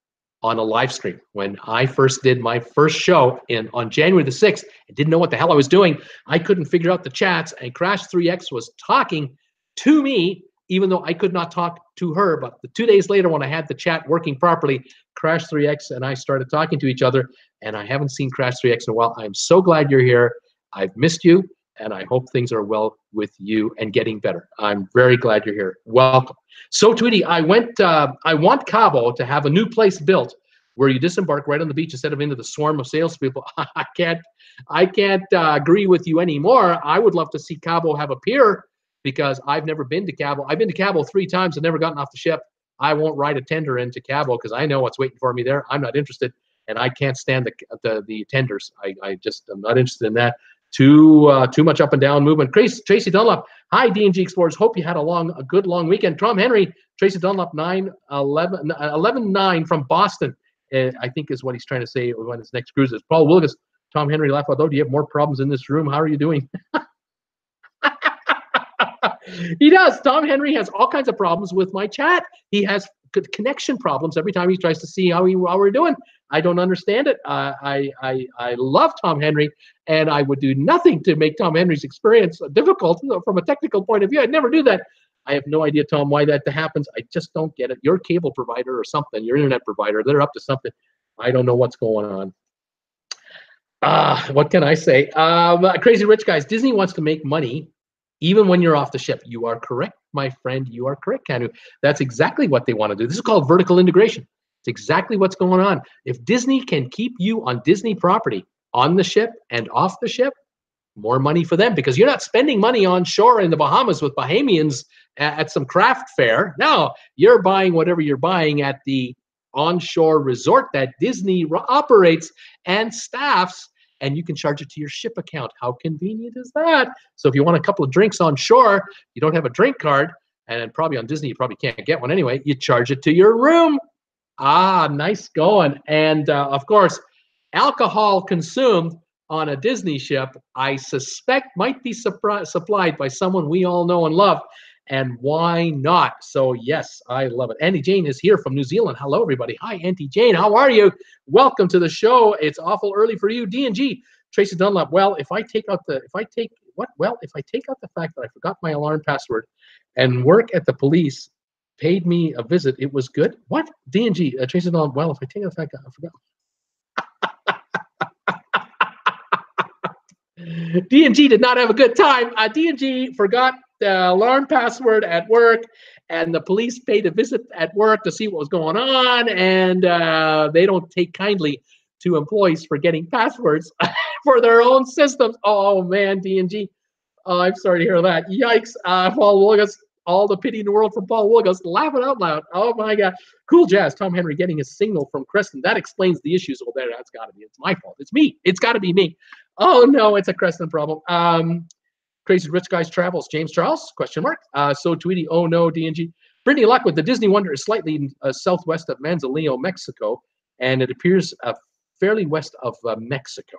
on a live stream. When I first did my first show on January the 6th, I didn't know what the hell I was doing. I couldn't figure out the chats, and Crash 3X was talking to me, even though I could not talk to her. But 2 days later, when I had the chat working properly, Crash 3X and I started talking to each other, and I haven't seen Crash 3X in a while. I'm so glad you're here. I've missed you, and I hope things are well with you and getting better. I'm very glad you're here. Welcome. So, Tweety, I want Cabo to have a new place built where you disembark right on the beach instead of into the swarm of salespeople. I can't agree with you anymore. I would love to see Cabo have a pier, because I've never been to Cabo. I've been to Cabo 3 times and never gotten off the ship. I won't ride a tender into Cabo because I know what's waiting for me there. I'm not interested, and I can't stand the tenders. I just am not interested in that. Too much up and down movement. Tracy Dunlop, hi, D&G Explorers. Hope you had a good long weekend. Tom Henry, Tracy Dunlop, 11-9 from Boston, I think is what he's trying to say when his next cruise is. Paul Wilgus, Tom Henry, laugh out loud. Do you have more problems in this room? How are you doing? He does. Tom Henry has all kinds of problems with my chat. He has connection problems every time he tries to see how we're doing. I don't understand it. I love Tom Henry, and I would do nothing to make Tom Henry's experience difficult from a technical point of view. I'd never do that. I have no idea, Tom, why that happens. I just don't get it. Your cable provider or something, your internet provider, they're up to something. I don't know what's going on. What can I say? Crazy Rich guys, Disney wants to make money even when you're off the ship. You are correct, my friend. You are correct, Kanu. That's exactly what they want to do. This is called vertical integration. It's exactly what's going on. If Disney can keep you on Disney property, on the ship and off the ship, more money for them, because you're not spending money on shore in the Bahamas with Bahamians at some craft fair. No, you're buying whatever you're buying at the onshore resort that Disney operates and staffs, and you can charge it to your ship account. How convenient is that? So if you want a couple of drinks on shore, you don't have a drink card, and probably on Disney you probably can't get one anyway, you charge it to your room. Ah, nice going. And of course, alcohol consumed on a Disney ship, I suspect might be supplied by someone we all know and love. And why not? So yes, I love it. Auntie Jane is here from New Zealand. Hello, everybody. Hi, Auntie Jane. How are you? Welcome to the show. It's awful early for you. D&G, Tracy Dunlap. Well, if I take out the fact that I forgot my alarm password and work at the police paid me a visit, it was good. What? D&G, Tracy Dunlap. Well, if I take out the fact that I forgot. D&G did not have a good time. D&G forgot the alarm password at work, and the police paid a visit at work to see what was going on, and they don't take kindly to employees forgetting passwords for their own systems. Oh, man, D&G. Oh, I'm sorry to hear that. Yikes. Paul Wilgus, all the pity in the world for Paul Wilgus, laughing out loud. Oh, my God. Cool Jazz, Tom Henry getting a signal from Creston. That explains the issues. Well, there, that's got to be. It's my fault. It's me. It's got to be me. Oh, no, it's a Creston problem. Crazy Rich Guys Travels. James Charles, question mark. So Tweety, oh, no, D&G. Brittany Lockwood, the Disney Wonder is slightly southwest of Manzanillo, Mexico, and it appears fairly west of Mexico.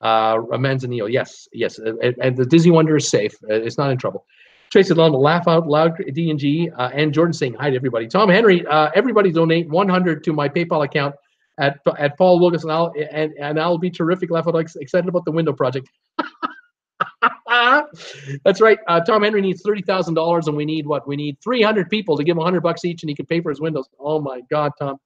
Manzanillo, yes. And the Disney Wonder is safe. It's not in trouble. Tracy Lundell, laugh out loud, D&G, and Jordan saying hi to everybody. Tom Henry, everybody donate $100 to my PayPal account at Paul Wilgus, and I'll be terrific. Laugh out, excited about the window project. That's right. Tom Henry needs $30,000, and we need what? We need 300 people to give him $100 each, and he can pay for his windows. Oh my God, Tom.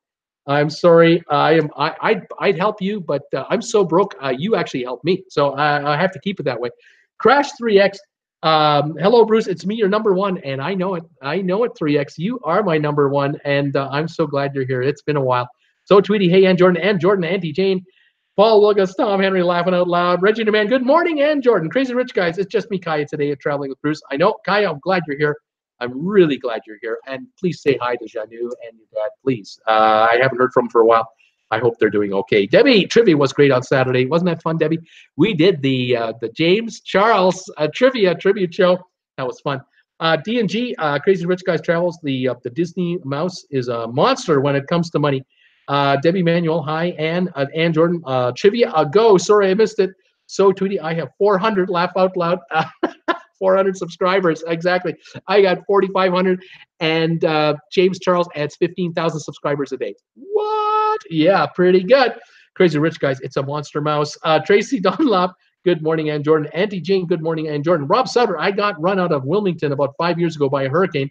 I'm sorry. I'd help you, but I'm so broke. You actually helped me, so I have to keep it that way. Crash 3X. Hello, Bruce. It's me, your number one, and I know it. 3X. You are my number one, and I'm so glad you're here. It's been a while. So, Tweety, hey, Ann Jordan, Auntie Jane, Paul Wilgus, Tom Henry laughing out loud, Reggie DeMann, good morning, Ann Jordan, Crazy Rich Guys. It's just me, Kaya, today at Traveling with Bruce. I know, Kaya, I'm glad you're here. I'm really glad you're here, and please say hi to Janu and your dad, please. I haven't heard from them for a while. I hope they're doing okay. Debbie, trivia was great on Saturday. Wasn't that fun, Debbie? We did the James Charles tribute show. That was fun. D&G, Crazy Rich Guys Travels. The Disney mouse is a monster when it comes to money. Debbie Manuel, hi. Ann Jordan, trivia, go. Sorry, I missed it. So, Tweety, I have 400, laugh out loud. 400 subscribers, exactly. I got 4,500, and James Charles adds 15,000 subscribers a day. What? Yeah, pretty good. Crazy Rich Guys, it's a monster mouse. Tracy Dunlop, good morning, Ann Jordan. Auntie Jane, good morning, Ann Jordan. Rob Sutter, I got run out of Wilmington about 5 years ago by a hurricane.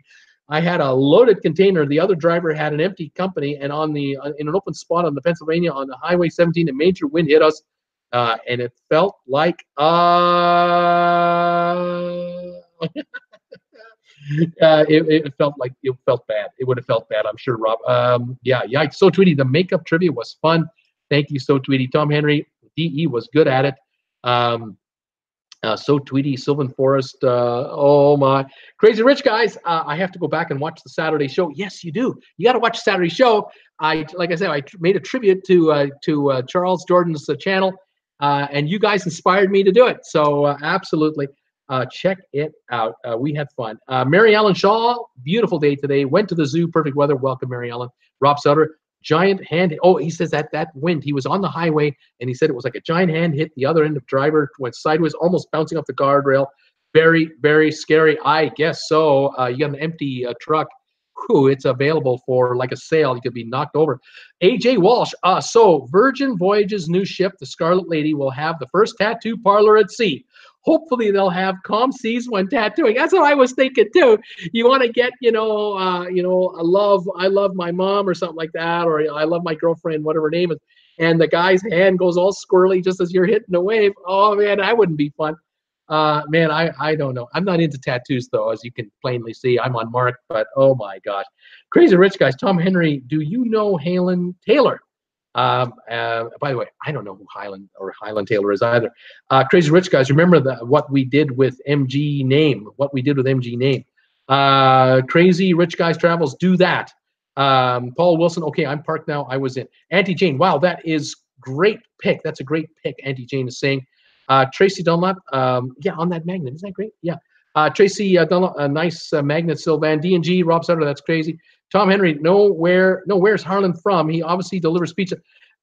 I had a loaded container. The other driver had an empty company, and in an open spot on the Pennsylvania on the Highway 17, a major wind hit us. And it felt like it felt bad. It would have felt bad, I'm sure, Rob. Yeah. So Tweety, the makeup trivia was fun. Thank you, So Tweety. Tom Henry, DE was good at it. So Tweety, Sylvan Forest. Oh my, Crazy Rich Guys. I have to go back and watch the Saturday show. Yes, you do. You got to watch Saturday show. Like I said, I made a tribute to Charles Jordan's channel. And you guys inspired me to do it. So absolutely, check it out. We had fun. Mary Ellen Shaw, beautiful day today. Went to the zoo, perfect weather. Welcome, Mary Ellen. Rob Sutter, giant hand. Oh, he says that wind. He was on the highway, and he said it was like a giant hand hit the other end of the driver, went sideways, almost bouncing off the guardrail. Very, very scary. I guess so. You got an empty truck. Whew, it's available for like a sale. You could be knocked over. AJ Walsh. So Virgin Voyages' new ship, the Scarlet Lady, will have the first tattoo parlor at sea. Hopefully they'll have calm seas when tattooing. That's what I was thinking too. You want to get, I love my mom or something like that, or I love my girlfriend, whatever her name is, and the guy's hand goes all squirrely just as you're hitting a wave. Oh man, that wouldn't be fun. Man, I don't know. I'm not into tattoos, though, as you can plainly see. I'm on mark, but oh my gosh. Crazy Rich Guys. Tom Henry, do you know Halen Taylor? By the way, I don't know who Highland Taylor is either. Crazy Rich Guys, remember what we did with MG Name. What we did with MG Name. Crazy Rich Guys Travels, do that. Paul Wilson, okay, I'm parked now. I was in. Auntie Jane, wow, that is great pick. That's a great pick, Auntie Jane is saying. Tracy Dunlap, yeah, on that magnet. Isn't that great? Yeah. Tracy Dunlap, a nice magnet, Sylvan. D&G, Rob Sutter, that's crazy. Tom Henry, where's Harlan from? He obviously delivers pizza.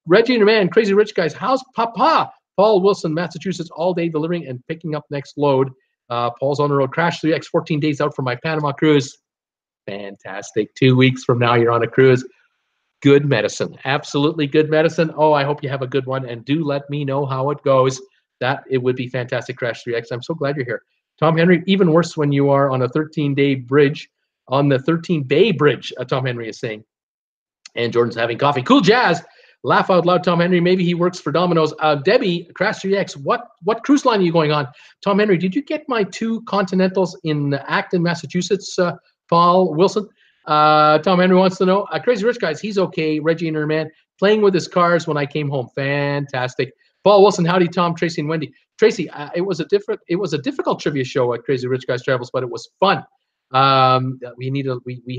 Reggie and your man, Crazy Rich Guys, how's Papa? Paul Wilson, Massachusetts, all day delivering and picking up next load. Paul's on the road. Crash 3X, 14 days out for my Panama cruise. Fantastic. 2 weeks from now, you're on a cruise. Good medicine. Absolutely good medicine. Oh, I hope you have a good one. And do let me know how it goes. It would be fantastic, Crash 3X. I'm so glad you're here. Tom Henry, even worse when you are on a 13-day bridge, on the 13-bay bridge, Tom Henry is saying. And Jordan's having coffee. Cool Jazz. Laugh out loud, Tom Henry. Maybe he works for Domino's. Debbie, Crash 3X, what cruise line are you going on? Tom Henry, did you get my 2 Continentals in Acton, Massachusetts, Paul Wilson? Tom Henry wants to know. Crazy Rich Guys, he's okay. Reggie and her man, playing with his cars when I came home. Fantastic. Paul Wilson, howdy, Tom, Tracy, and Wendy. Tracy, it was a difficult trivia show at Crazy Rich Guys Travels, but it was fun. We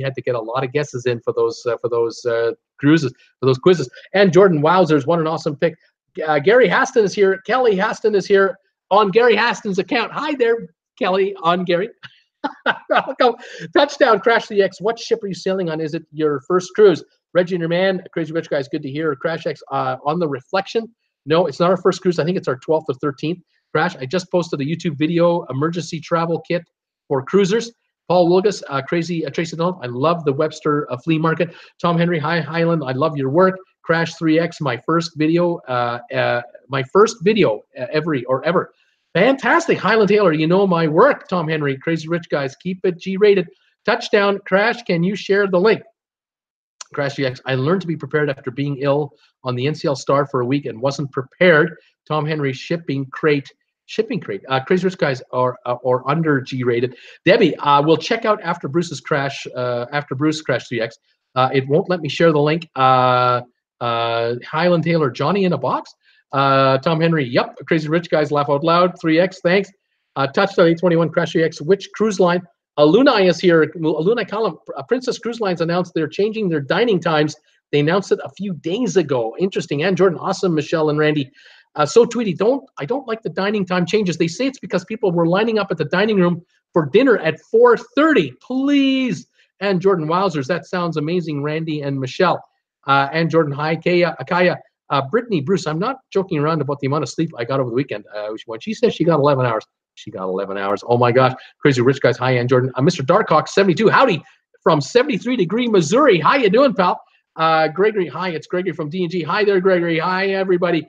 had to get a lot of guesses in for those cruises, for those quizzes. And Jordan Wowzers, what an awesome pick. Gary Haston is here. Kelly Haston is here on Gary Haston's account. Hi there, Kelly, on Gary. Touchdown, Crash the X. What ship are you sailing on? Is it your first cruise? Reggie and your man, Crazy Rich Guys, good to hear. Crash X on the Reflection. No, it's not our first cruise. I think it's our 12th or 13th. Crash, I just posted a YouTube video, emergency travel kit for cruisers. Paul Wilgus, Crazy Tracy Donald, I love the Webster flea market. Tom Henry, hi Highland, I love your work. Crash 3X, my first video ever. Fantastic, Highland Taylor, you know my work. Tom Henry, Crazy Rich Guys, keep it G-rated. Touchdown, Crash, can you share the link? Crash 3X, I learned to be prepared after being ill on the NCL Star for a week and wasn't prepared. Tom Henry, shipping crate. Crazy Rich Guys are under G-rated. Debbie, we'll check out after Bruce's crash. After Bruce Crash 3X, it won't let me share the link. Highland Taylor, Johnny in a box. Tom Henry, yep. Crazy Rich Guys, laugh out loud. 3X, thanks. Touchdown 821 Crash 3X. Which cruise line? Alunai is here. Alunai column. Princess Cruise Lines announced they're changing their dining times. They announced it a few days ago. Interesting. And Jordan, awesome. Michelle and Randy. So Tweety, I don't like the dining time changes. They say it's because people were lining up at the dining room for dinner at 4:30. Please. And Jordan, wowzers, that sounds amazing. Randy and Michelle. And Jordan, hi, Akaya. Brittany, Bruce, I'm not joking around about the amount of sleep I got over the weekend. When she says she got 11 hours, she got 11 hours. Oh my gosh. Crazy Rich Guys, hi, and Jordan. Mr. Darkhawk, 72, howdy, from 73-degree Missouri. How you doing, pal? Gregory, hi, it's Gregory from D&G. Hi there, Gregory. Hi, everybody.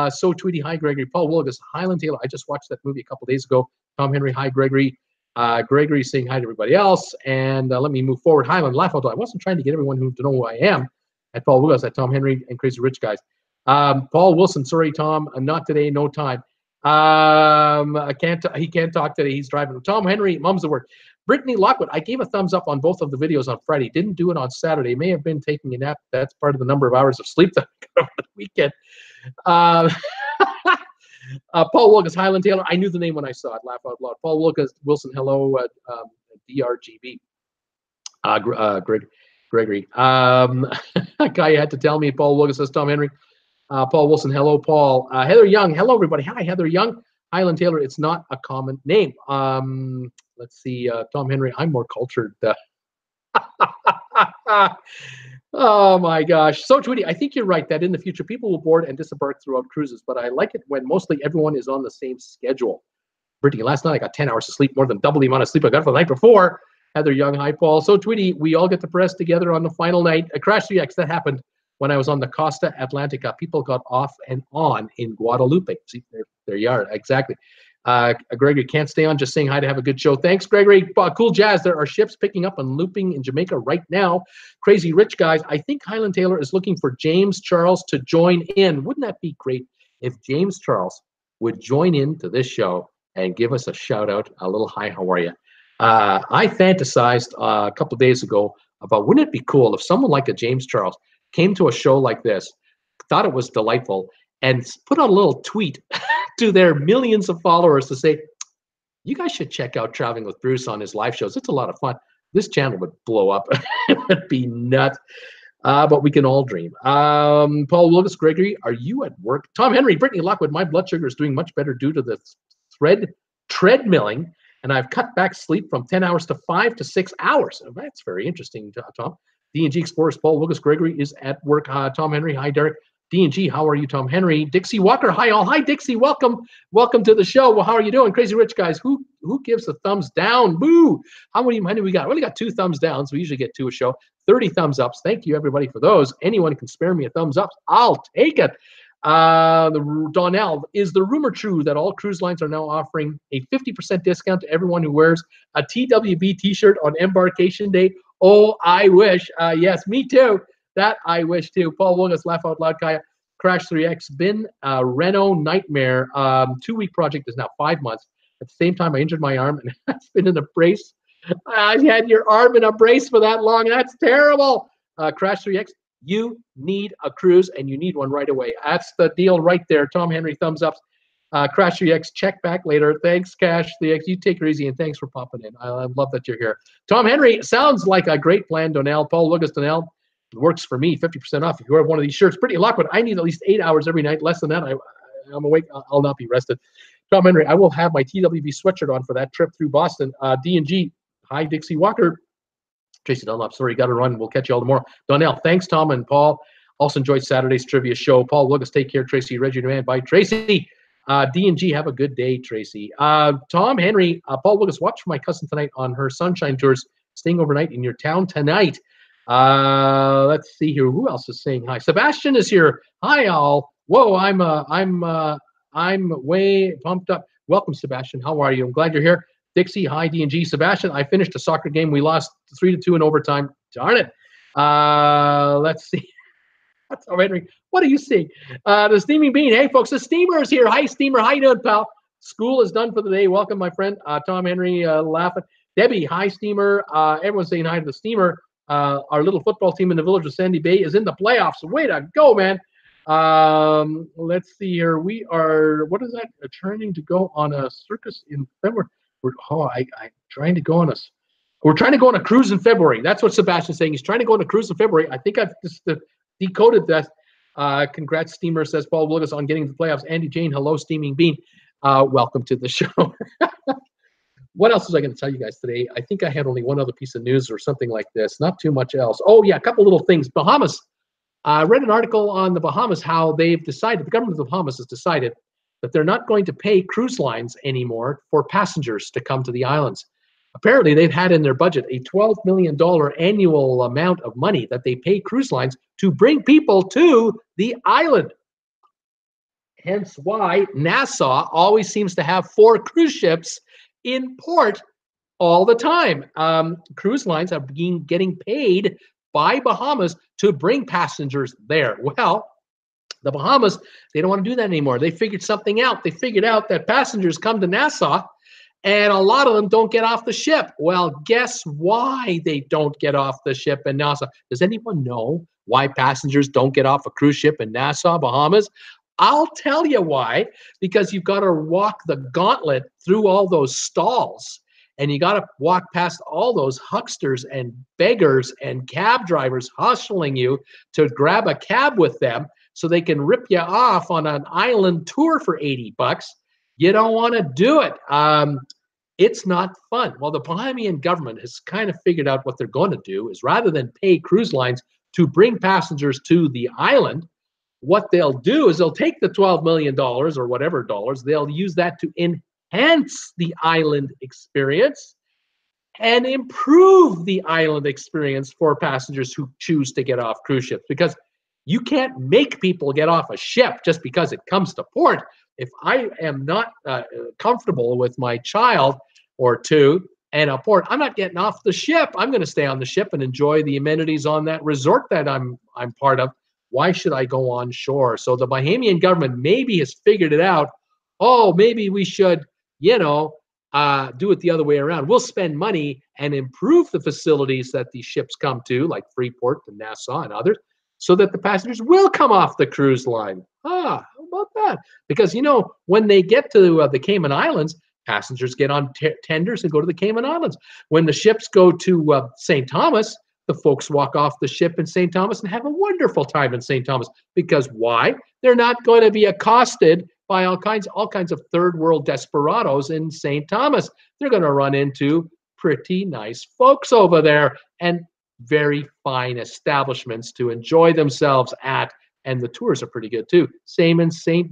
So Tweety, hi, Gregory. Paul Wilgus, Highland Taylor. I just watched that movie a couple days ago. Tom Henry, hi, Gregory. Gregory saying hi to everybody else. And let me move forward. Highland, laugh out loud. I wasn't trying to get everyone to know who I am. At Paul Wilgus, at Tom Henry, and Crazy Rich Guys. Paul Wilson, sorry, Tom, not today, no time. He can't talk today. He's driving. Tom Henry, mom's the word. Brittany Lockwood, I gave a thumbs up on both of the videos on Friday. Didn't do it on Saturday. May have been taking a nap. That's part of the number of hours of sleep that I got over the weekend. Paul Wilkins, Highland Taylor. I knew the name when I saw it. Laugh out loud. Paul Wilson, hello, DRGB. Gregory. Guy had to tell me. Paul Wilkins says Tom Henry. Paul Wilson, hello, Paul. Heather Young, hello, everybody. Hi, Heather Young. Highland Taylor, it's not a common name. Let's see, Tom Henry, I'm more cultured. Oh, my gosh. So, Tweety, I think you're right that in the future, people will board and disembark throughout cruises, but I like it when mostly everyone is on the same schedule. Brittany, last night I got 10 hours of sleep, more than double the amount of sleep I got for the night before. Heather Young, hi, Paul. So, Tweety, we all get to press together on the final night. A Crash 3X, that happened when I was on the Costa Atlantica. People got off and on in Guadalupe. See, there you are. Exactly. Gregory, can't stay on, just saying hi to have a good show. Thanks, Gregory. Cool Jazz. There are ships picking up and looping in Jamaica right now. Crazy Rich Guys. I think Highland Taylor is looking for James Charles to join in. Wouldn't that be great if James Charles would join in to this show and give us a shout out, a little hi, how are you? I fantasized a couple of days ago about wouldn't it be cool if someone like a James Charles came to a show like this, thought it was delightful, and put out a little tweet to their millions of followers to say, you guys should check out Traveling with Bruce on his live shows. It's a lot of fun. This channel would blow up. It would be nuts. But we can all dream. Paul Willis, Gregory, are you at work? Tom Henry, Brittany Lockwood, my blood sugar is doing much better due to the treadmilling, and I've cut back sleep from 10 hours to 5 to 6 hours. Oh, that's very interesting, Tom. D&G Explorers, Paul Willis, Gregory is at work. Tom Henry, hi, Derek. D&G, how are you, Tom Henry? Dixie Walker, hi all. Hi, Dixie, welcome to the show. Well, how are you doing? Crazy Rich guys, who gives a thumbs down? Boo! How many we got? We only got 2 thumbs downs. We usually get 2 a show. 30 thumbs ups. Thank you, everybody, for those. Anyone can spare me a thumbs up, I'll take it. Donnell, is the rumor true that all cruise lines are now offering a 50% discount to everyone who wears a TWB t-shirt on embarkation day? Oh, I wish. Yes, me too. That I wish too. Paul Willis, laugh out loud, Kaya. Crash 3X, been a Renault nightmare. 2-week project is now 5 months. At the same time, I injured my arm and it's been in a brace. I had your arm in a brace for that long. That's terrible. Crash 3X, you need a cruise and you need one right away. That's the deal right there. Tom Henry, thumbs ups. Crash 3X, check back later. Thanks, Cash 3X. You take it easy and thanks for popping in. I love that you're here. Tom Henry, sounds like a great plan, Donnell. Paul Lucas, Donnell. Works for me, 50% off. If you have one of these shirts, Pretty Lockwood, I need at least 8 hours every night. Less than that, I'm awake. I'll not be rested. Tom Henry, I will have my TWB sweatshirt on for that trip through Boston. D&G, hi, Dixie Walker. Tracy Dunlop, sorry, got to run. We'll catch you all tomorrow. Donnell, thanks, Tom and Paul. Also enjoyed Saturday's trivia show. Paul Lucas, take care. Tracy, Reggie Demand. Bye, Tracy. D&G, have a good day, Tracy. Tom Henry, Paul Lucas, watch my cousin tonight on her sunshine tours, staying overnight in your town tonight. Let's see here. Who else is saying hi? Sebastian is here. Hi, all. Whoa, I'm way pumped up. Welcome, Sebastian. How are you? I'm glad you're here. Dixie, hi, D&G. Sebastian, I finished a soccer game. We lost 3-2 in overtime. Darn it. Let's see. Henry, what are you seeing? The Steaming Bean. Hey, folks, the Steamer is here. Hi, Steamer. How you doing, pal? School is done for the day. Welcome, my friend. Tom Henry, laughing. Debbie, hi, Steamer. Everyone's saying hi to the Steamer. Our little football team in the village of Sandy Bay is in the playoffs. Way to go, man. Let's see here. We are, what is that? Trying to go on a circus in February. We're trying to go on we're trying to go on a cruise in February. That's what Sebastian's saying. He's trying to go on a cruise in February. I think I've just decoded that. Congrats, Steamer, says Paul Willis, on getting to the playoffs. Andy Jane, hello, Steaming Bean. Welcome to the show. What else was I going to tell you guys today? I think I had only one other piece of news or something like this. Not too much else. Oh, yeah, a couple little things. Bahamas. I read an article on the Bahamas, how they've decided, the government of the Bahamas has decided that they're not going to pay cruise lines anymore for passengers to come to the islands. Apparently, they've had in their budget a $12 million annual amount of money that they pay cruise lines to bring people to the island. Hence why Nassau always seems to have 4 cruise ships in port all the time. Cruise lines are getting paid by Bahamas to bring passengers there. Well, the Bahamas, they don't want to do that anymore. They figured something out. They figured out that passengers come to Nassau and a lot of them don't get off the ship. Well, guess why they don't get off the ship in Nassau? Does anyone know why passengers don't get off a cruise ship in Nassau, Bahamas? I'll tell you why. Because you've got to walk the gauntlet through all those stalls. And you got to walk past all those hucksters and beggars and cab drivers hustling you to grab a cab with them so they can rip you off on an island tour for $80. You don't want to do it. It's not fun. Well, the Bahamian government has kind of figured out what they're going to do is rather than pay cruise lines to bring passengers to the island, what they'll do is they'll take the $12 million or whatever dollars, they'll use that to enhance the island experience and improve the island experience for passengers who choose to get off cruise ships. Because you can't make people get off a ship just because it comes to port. If I am not comfortable with my child or two and a port, I'm not getting off the ship. I'm going to stay on the ship and enjoy the amenities on that resort that I'm part of. Why should I go on shore? So the Bahamian government maybe has figured it out. Oh, maybe we should you know, do it the other way around. We'll spend money and improve the facilities that these ships come to, like Freeport and Nassau and others, so that the passengers will come off the cruise line. How about that? Because, when they get to the Cayman Islands, passengers get on tenders and go to the Cayman Islands. When the ships go to St. Thomas, the folks walk off the ship in St. Thomas and have a wonderful time in St. Thomas. Because why? They're not going to be accosted by all kinds of third world desperados in St. Thomas. They're going to run into pretty nice folks over there and very fine establishments to enjoy themselves at. And the tours are pretty good too. Same in Saint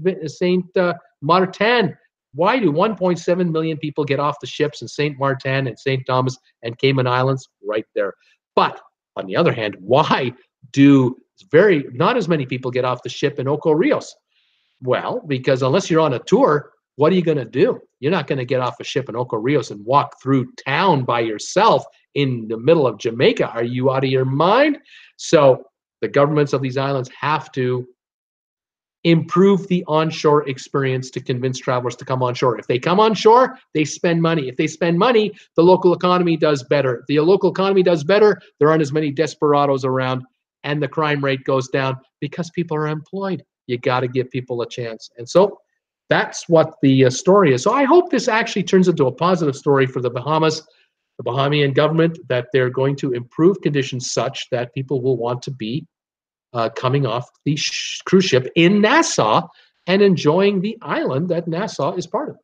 Martin. Why do 1.7 million people get off the ships in Saint Martin and St. Thomas and Cayman Islands? Right there. But on the other hand, why do not as many people get off the ship in Ocho Rios? Well, because unless you're on a tour, what are you going to do? You're not going to get off a ship in Ocho Rios and walk through town by yourself in the middle of Jamaica. Are you out of your mind? So the governments of these islands have to improve the onshore experience to convince travelers to come onshore. If they come onshore, they spend money. If they spend money, the local economy does better. If the local economy does better, there aren't as many desperados around, and the crime rate goes down because people are employed. You got to give people a chance. And so that's what the story is. So I hope this actually turns into a positive story for the Bahamas, the Bahamian government, that they're going to improve conditions such that people will want to be coming off the cruise ship in Nassau and enjoying the island that Nassau is part of.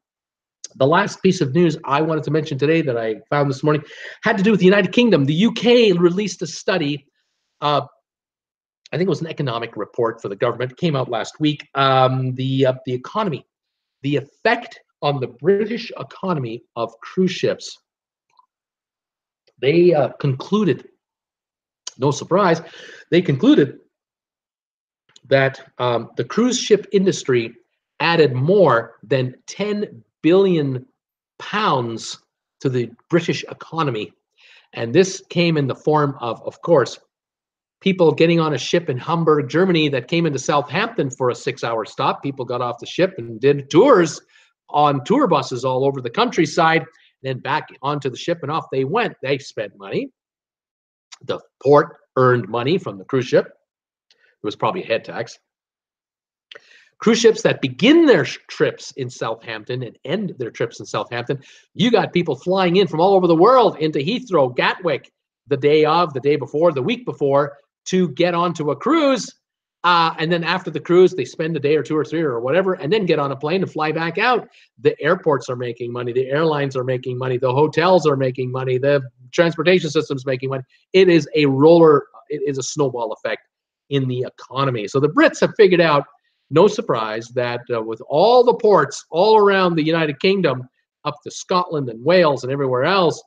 The last piece of news I wanted to mention today that I found this morning had to do with the United Kingdom. The UK released a study. I think it was an economic report for the government. It came out last week. The economy, the effect on the British economy of cruise ships. They concluded, no surprise, they concluded that the cruise ship industry added more than 10 billion pounds to the British economy. And this came in the form of course, people getting on a ship in Hamburg, Germany that came into Southampton for a 6-hour stop. People got off the ship and did tours on tour buses all over the countryside, then back onto the ship and off they went. They spent money. The port earned money from the cruise ship. It was probably a head tax. Cruise ships that begin their trips in Southampton and end their trips in Southampton, you got people flying in from all over the world into Heathrow, Gatwick, the day of, the day before, the week before, to get onto a cruise. And then after the cruise, they spend a day or two or three or whatever, and then get on a plane and fly back out. The airports are making money. The airlines are making money. The hotels are making money. The transportation system's making money. It is a snowball effect in the economy. So the Brits have figured out, no surprise, that with all the ports all around the United Kingdom, up to Scotland and Wales and everywhere else,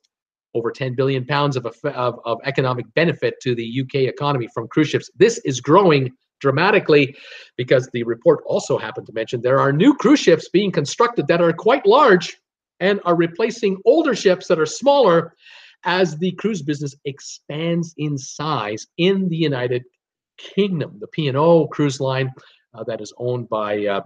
over 10 billion pounds of economic benefit to the UK economy from cruise ships. This is growing dramatically because the report also happened to mention there are new cruise ships being constructed that are quite large and are replacing older ships that are smaller as the cruise business expands in size in the United Kingdom. The P&O cruise line that is owned by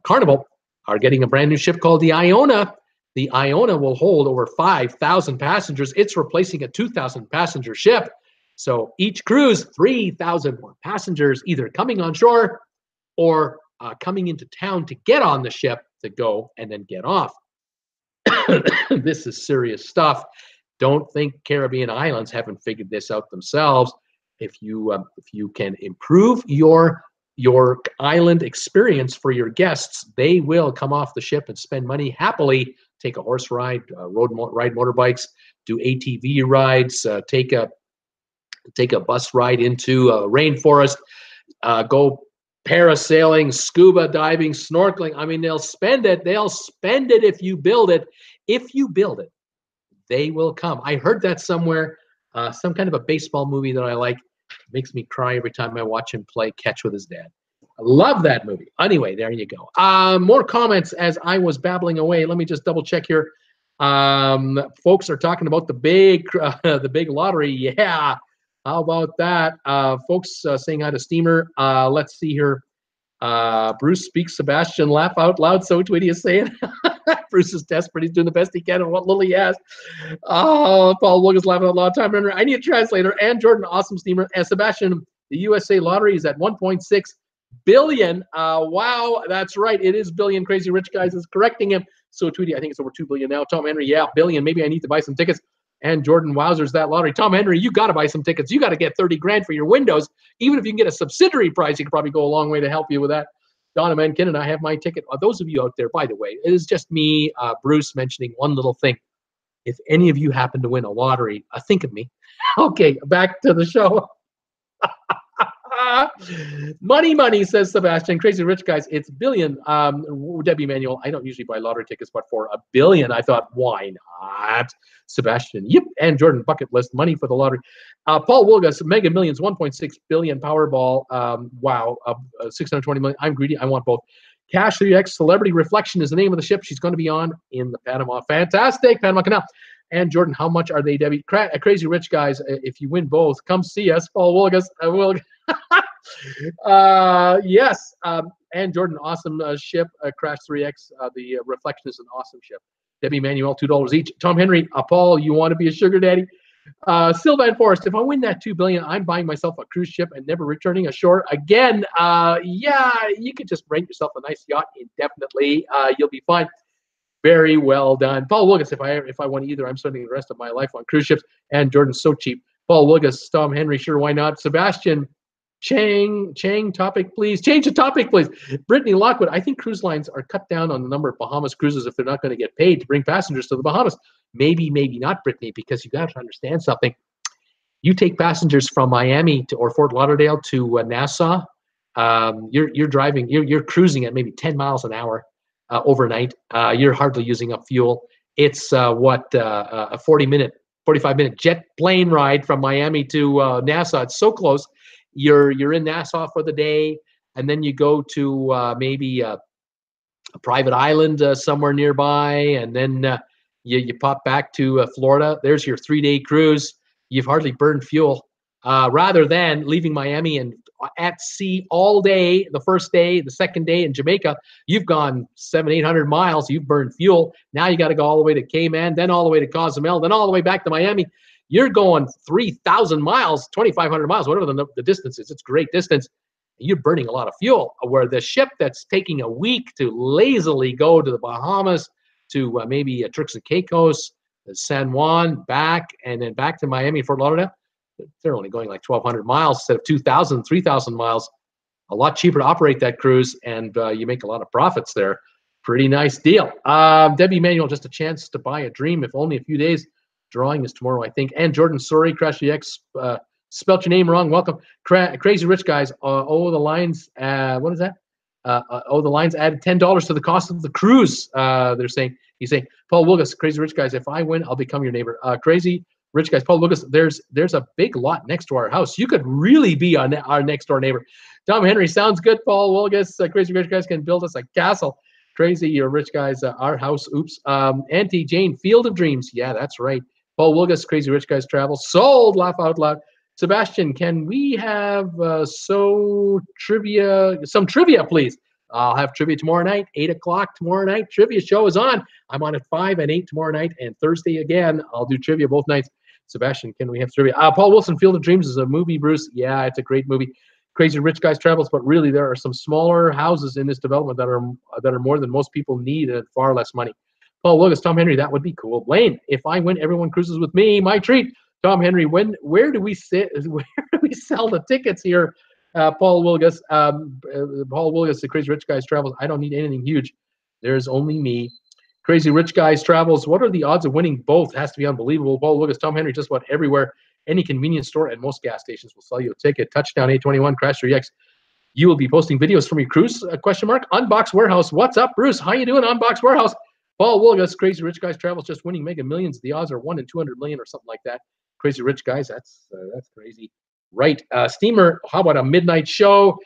Carnival are getting a brand new ship called the Iona. The Iona will hold over 5,000 passengers. It's replacing a 2,000 passenger ship. So each cruise, 3,000 more passengers either coming on shore or coming into town to get on the ship to go and then get off. This is serious stuff. Don't think Caribbean islands haven't figured this out themselves. If you can improve your island experience for your guests, they will come off the ship and spend money happily. Take a horse ride, ride motorbikes, do ATV rides, take a bus ride into a rainforest, go parasailing, scuba diving, snorkeling. I mean, they'll spend it. They'll spend it if you build it. If you build it, they will come. I heard that somewhere, some kind of a baseball movie that I like. It makes me cry every time I watch him play catch with his dad. I love that movie. Anyway, there you go. More comments as I was babbling away. Let me just double check here. Folks are talking about the big lottery. Yeah. How about that? Folks saying hi to Steamer. Let's see here. Bruce speaks Sebastian, laugh out loud. So Tweety is saying. Bruce is desperate. He's doing the best he can on what little he has. Oh, Paul Wilkins laughing a long time. I need a translator. And Jordan, awesome steamer. And Sebastian, the USA lottery is at 1.6 billion. Wow, that's right. It is billion. Crazy Rich Guys is correcting him. So Tweety, I think it's over 2 billion now. Tom Henry, yeah, billion. Maybe I need to buy some tickets. And Jordan, wowzers, that lottery. Tom Henry, you got to buy some tickets. You got to get 30 grand for your windows. Even if you can get a subsidiary price, you could probably go a long way to help you with that. Donna Mankin and I have my ticket. Those of you out there, by the way, it is just me, Bruce, mentioning one little thing. If any of you happen to win a lottery, think of me. Okay, back to the show. Money, says Sebastian. Crazy Rich Guys, it's billion. Debbie Manuel, I don't usually buy lottery tickets, but for a billion, I thought, why not? Sebastian, yep. And Jordan, bucket list, money for the lottery. Paul Wilgus, Mega Millions, 1.6 billion Powerball. Wow, 620 million. I'm greedy. I want both. Cash 3X, Celebrity Reflection is the name of the ship she's going to be on in the Panama. Fantastic, Panama Canal. And Jordan, how much are they, Debbie? Crazy Rich Guys, if you win both, come see us. Paul Wilgus, I will. Yes. And Jordan, awesome ship. Crash 3X, the Reflection is an awesome ship. Debbie Manuel, $2 each. Tom Henry, Paul, you want to be a sugar daddy? Sylvan Forrest, if I win that $2 billion, I'm buying myself a cruise ship and never returning ashore again. Yeah, you could just rent yourself a nice yacht indefinitely. You'll be fine. Very well done. Paul Wilgus, if I won either, I'm spending the rest of my life on cruise ships. And Jordan's so cheap. Paul Wilgus, Tom Henry, sure, why not? Sebastian Chang, topic, please. Change the topic, please. Brittany Lockwood, I think cruise lines are cut down on the number of Bahamas cruises if they're not going to get paid to bring passengers to the Bahamas. Maybe not, Brittany, because you got to understand something. You take passengers from Miami or Fort Lauderdale to Nassau. You're cruising at maybe 10 miles an hour overnight. You're hardly using up fuel. It's a 45-minute jet plane ride from Miami to Nassau. It's so close. You're in Nassau for the day, and then you go to maybe a private island somewhere nearby, and then you pop back to Florida. There's your 3-day cruise. You've hardly burned fuel. Rather than leaving Miami and at sea all day, the first day, the second day in Jamaica, you've gone 700-800 miles. You've burned fuel. Now you got to go all the way to Cayman, then all the way to Cozumel, then all the way back to Miami. You're going 3,000 miles, 2,500 miles, whatever the distance is. It's a great distance. You're burning a lot of fuel. Where the ship that's taking a week to lazily go to the Bahamas, to maybe Turks and Caicos, San Juan, back, and then back to Miami, Fort Lauderdale, they're only going like 1,200 miles instead of 2,000, 3,000 miles. A lot cheaper to operate that cruise, and you make a lot of profits there. Pretty nice deal. Debbie Manuel, just a chance to buy a dream, if only a few days. Drawing is tomorrow, I think. And Jordan, sorry, Crash GX, spelt your name wrong. Welcome. Crazy Rich Guys. The lines, what is that? The lines added $10 to the cost of the cruise. They're saying, he's saying, Paul Wilgus, Crazy Rich Guys, if I win, I'll become your neighbor. Crazy Rich Guys, Paul Wilgus, there's a big lot next to our house. You could really be our next door neighbor. Tom Henry, sounds good, Paul Wilgus. Crazy Rich Guys can build us a castle. Crazy Rich Guys, our house. Oops. Auntie Jane, Field of Dreams. Yeah, that's right. Paul Wilgus, Crazy Rich Guys Travel. Sold, laugh out loud. Sebastian, can we have some trivia, please? I'll have trivia tomorrow night, 8 o'clock tomorrow night. Trivia show is on. I'm on at 5 and 8 tomorrow night, and Thursday again. I'll do trivia both nights. Sebastian, can we have trivia? Paul Wilson, Field of Dreams is a movie, Bruce. Yeah, it's a great movie. Crazy Rich Guys Travels, but really there are some smaller houses in this development that are more than most people need at far less money. Paul Wilgus, Tom Henry, that would be cool. Blaine, if I win, everyone cruises with me. My treat. Tom Henry, where do we sit? Where do we sell the tickets here? Paul Wilgus, the Crazy Rich Guys Travels. I don't need anything huge. There's only me. Crazy Rich Guys Travels. What are the odds of winning both? Has to be unbelievable. Paul Wilgus, Tom Henry, just about everywhere. Any convenience store and most gas stations will sell you a ticket. Touchdown 821, Crash 3X. You will be posting videos from your cruise? Unbox Warehouse. What's up, Bruce? How you doing, Unbox Warehouse? Paul Wilgus, Crazy Rich Guys Travels, just winning Mega Millions. The odds are 1 in 200 million or something like that. Crazy Rich Guys, that's crazy. Right. Steamer, how about a midnight show?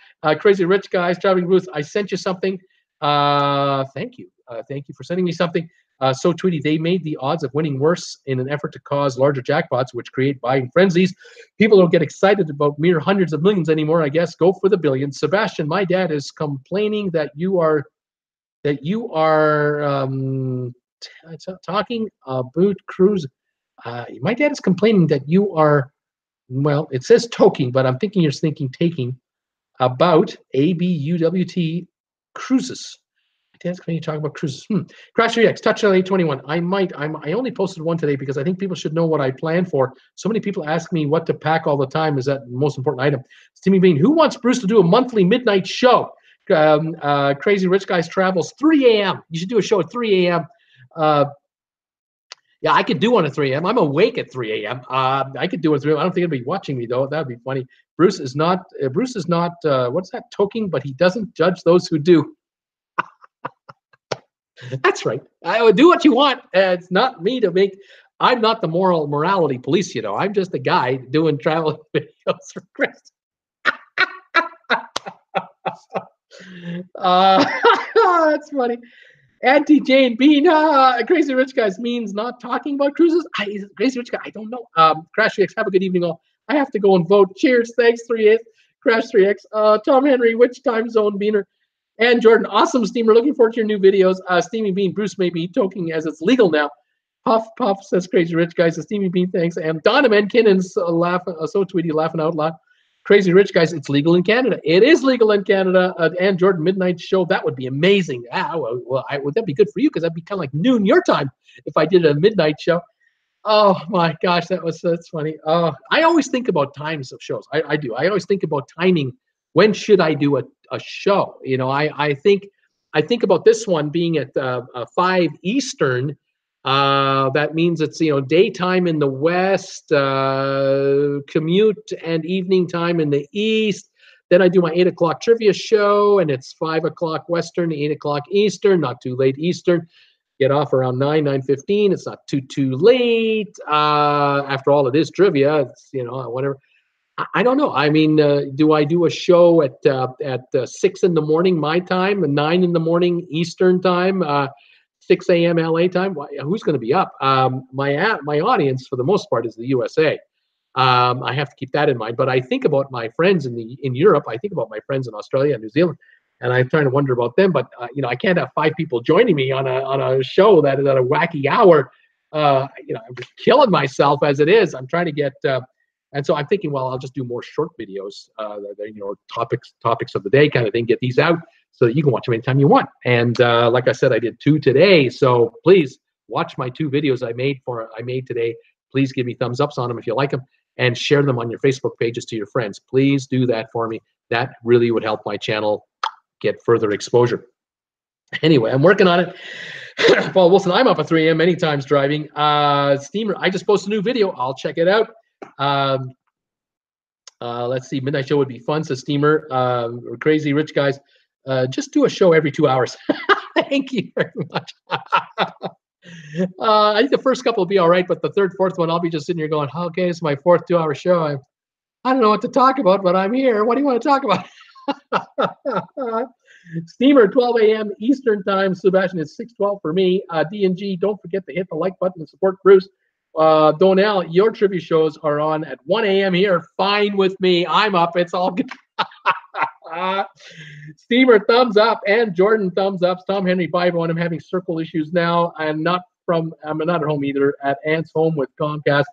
Crazy Rich Guys, Traveling Booth, I sent you something. Thank you. Thank you for sending me something. So Tweety, they made the odds of winning worse in an effort to cause larger jackpots, which create buying frenzies. People don't get excited about mere hundreds of millions anymore, I guess. Go for the billions. Sebastian, my dad is complaining that you are talking about cruise. My dad is complaining that you are, well, it says toking, but I'm thinking you're thinking taking about ABUWT cruises. Dad's going to talk about cruises. Crash 3X, Touch LA 21. I only posted one today because I think people should know what I plan for. So many people ask me what to pack all the time. Is that the most important item? Steamy Bean, who wants Bruce to do a monthly midnight show? Crazy Rich Guys Travels, 3 a.m. You should do a show at 3 a.m. Yeah, I could do one at 3 a.m. I'm awake at 3 a.m. I could do it at 3 a.m. I don't think anybody watching me, though. That would be funny. Bruce is not, what's that, toking, but he doesn't judge those who do. That's right. I would do what you want. It's not me to make. I'm not the morality police, you know. I'm just a guy doing travel videos for Chris. That's funny. Auntie Jane Bean, Crazy Rich Guys means not talking about cruises. Crazy Rich Guy, I don't know. Crash 3X, have a good evening all. I have to go and vote. Cheers. Thanks, 3X. Crash 3X. Tom Henry, which time zone, Beaner? And Jordan, awesome, Steamer. Looking forward to your new videos. Steamy Bean, Bruce may be toking as it's legal now. Puff, Puff, says Crazy Rich Guys. Steamy Bean, thanks. And Donna Menkinen's laughing, so tweety, laughing out loud. Crazy Rich Guys, it's legal in Canada. It is legal in Canada. And Jordan, midnight show, that would be amazing. Would that be good for you? Because that'd be kind of like noon your time if I did a midnight show. Oh my gosh, that's funny. I always think about times of shows. I do. I always think about timing. When should I do a show? You know, I think about this one being at 5 Eastern. That means it's, you know, daytime in the West, commute and evening time in the East. Then I do my 8 o'clock trivia show, and it's 5 o'clock Western, 8 o'clock Eastern. Not too late Eastern. Get off around 9:15. It's not too late. After all, it is trivia. It's, you know, whatever. I don't know. I mean, do I do a show at 6 in the morning my time and 9 in the morning Eastern time, 6 a.m. LA time? Who's going to be up? My audience for the most part is the USA. I have to keep that in mind. But I think about my friends in Europe. I think about my friends in Australia and New Zealand, and I'm trying to wonder about them. But you know, I can't have 5 people joining me on a show that is at a wacky hour. You know, I'm just killing myself as it is. I'm trying to get. And so I'm thinking, well, I'll just do more short videos, you know, topics of the day kind of thing, get these out so that you can watch them anytime you want. And like I said, I did 2 today. So please watch my 2 videos I made today. Please give me thumbs ups on them if you like them, and share them on your Facebook pages to your friends. Please do that for me. That really would help my channel get further exposure. Anyway, I'm working on it. Paul Wilson, I'm up at 3 a.m. many times driving. Steamer, I just posted a new video. I'll check it out. Let's see, midnight show would be fun, says Steamer. Crazy Rich Guys, just do a show every 2 hours. Thank you very much. I think the first couple will be all right, but the third, fourth one, I'll be just sitting here going, okay, it's my 4th 2-hour show. I don't know what to talk about, but I'm here. What do you want to talk about? Steamer, 12 a.m. Eastern time. Sebastian, it's 6:12 for me. D&G, don't forget to hit the like button and support Bruce. Donnell, your trivia shows are on at 1 a.m. here. Fine with me. I'm up. It's all good. Steamer, thumbs up. And Jordan, thumbs up. Tom Henry, 5-1. I'm having circle issues now. I'm not at home either. At Ant's home with Comcast.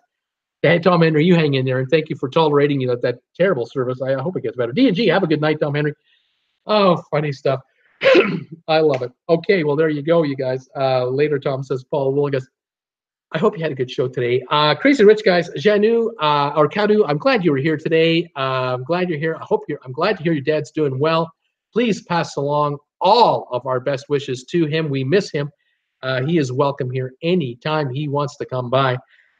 Hey, Tom Henry, you hang in there. And thank you for tolerating that terrible service. I hope it gets better. D&G, have a good night, Tom Henry. Oh, funny stuff. I love it. Okay, well, there you go, you guys. Later, Tom says, Paul Willigas. I hope you had a good show today. Crazy Rich Guys, Janu or Kadu, I'm glad you were here today. I'm glad you're here. I'm glad to hear your dad's doing well. Please pass along all of our best wishes to him. We miss him. He is welcome here anytime he wants to come by.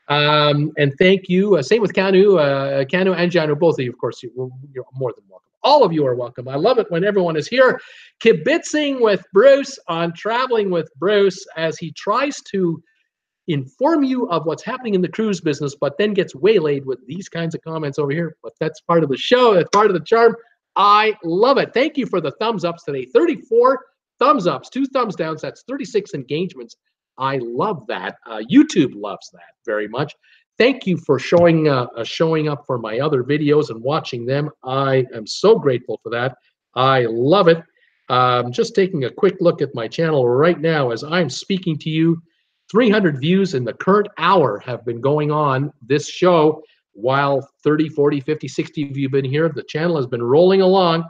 And thank you. Same with Kanu and Janu, both of you, of course, you're more than welcome. All of you are welcome. I love it when everyone is here kibitzing with Bruce on Traveling with Bruce as he tries to inform you of what's happening in the cruise business, but then gets waylaid with these kinds of comments over here. But that's part of the show. That's part of the charm. I love it. Thank you for the thumbs ups today. 34 thumbs ups, 2 thumbs downs. That's 36 engagements. I love that. YouTube loves that very much. Thank you for showing up for my other videos and watching them. I am so grateful for that. I love it. Just taking a quick look at my channel right now as I'm speaking to you. 300 views in the current hour have been going on this show, while 30, 40, 50, 60 of you have been here. The channel has been rolling along,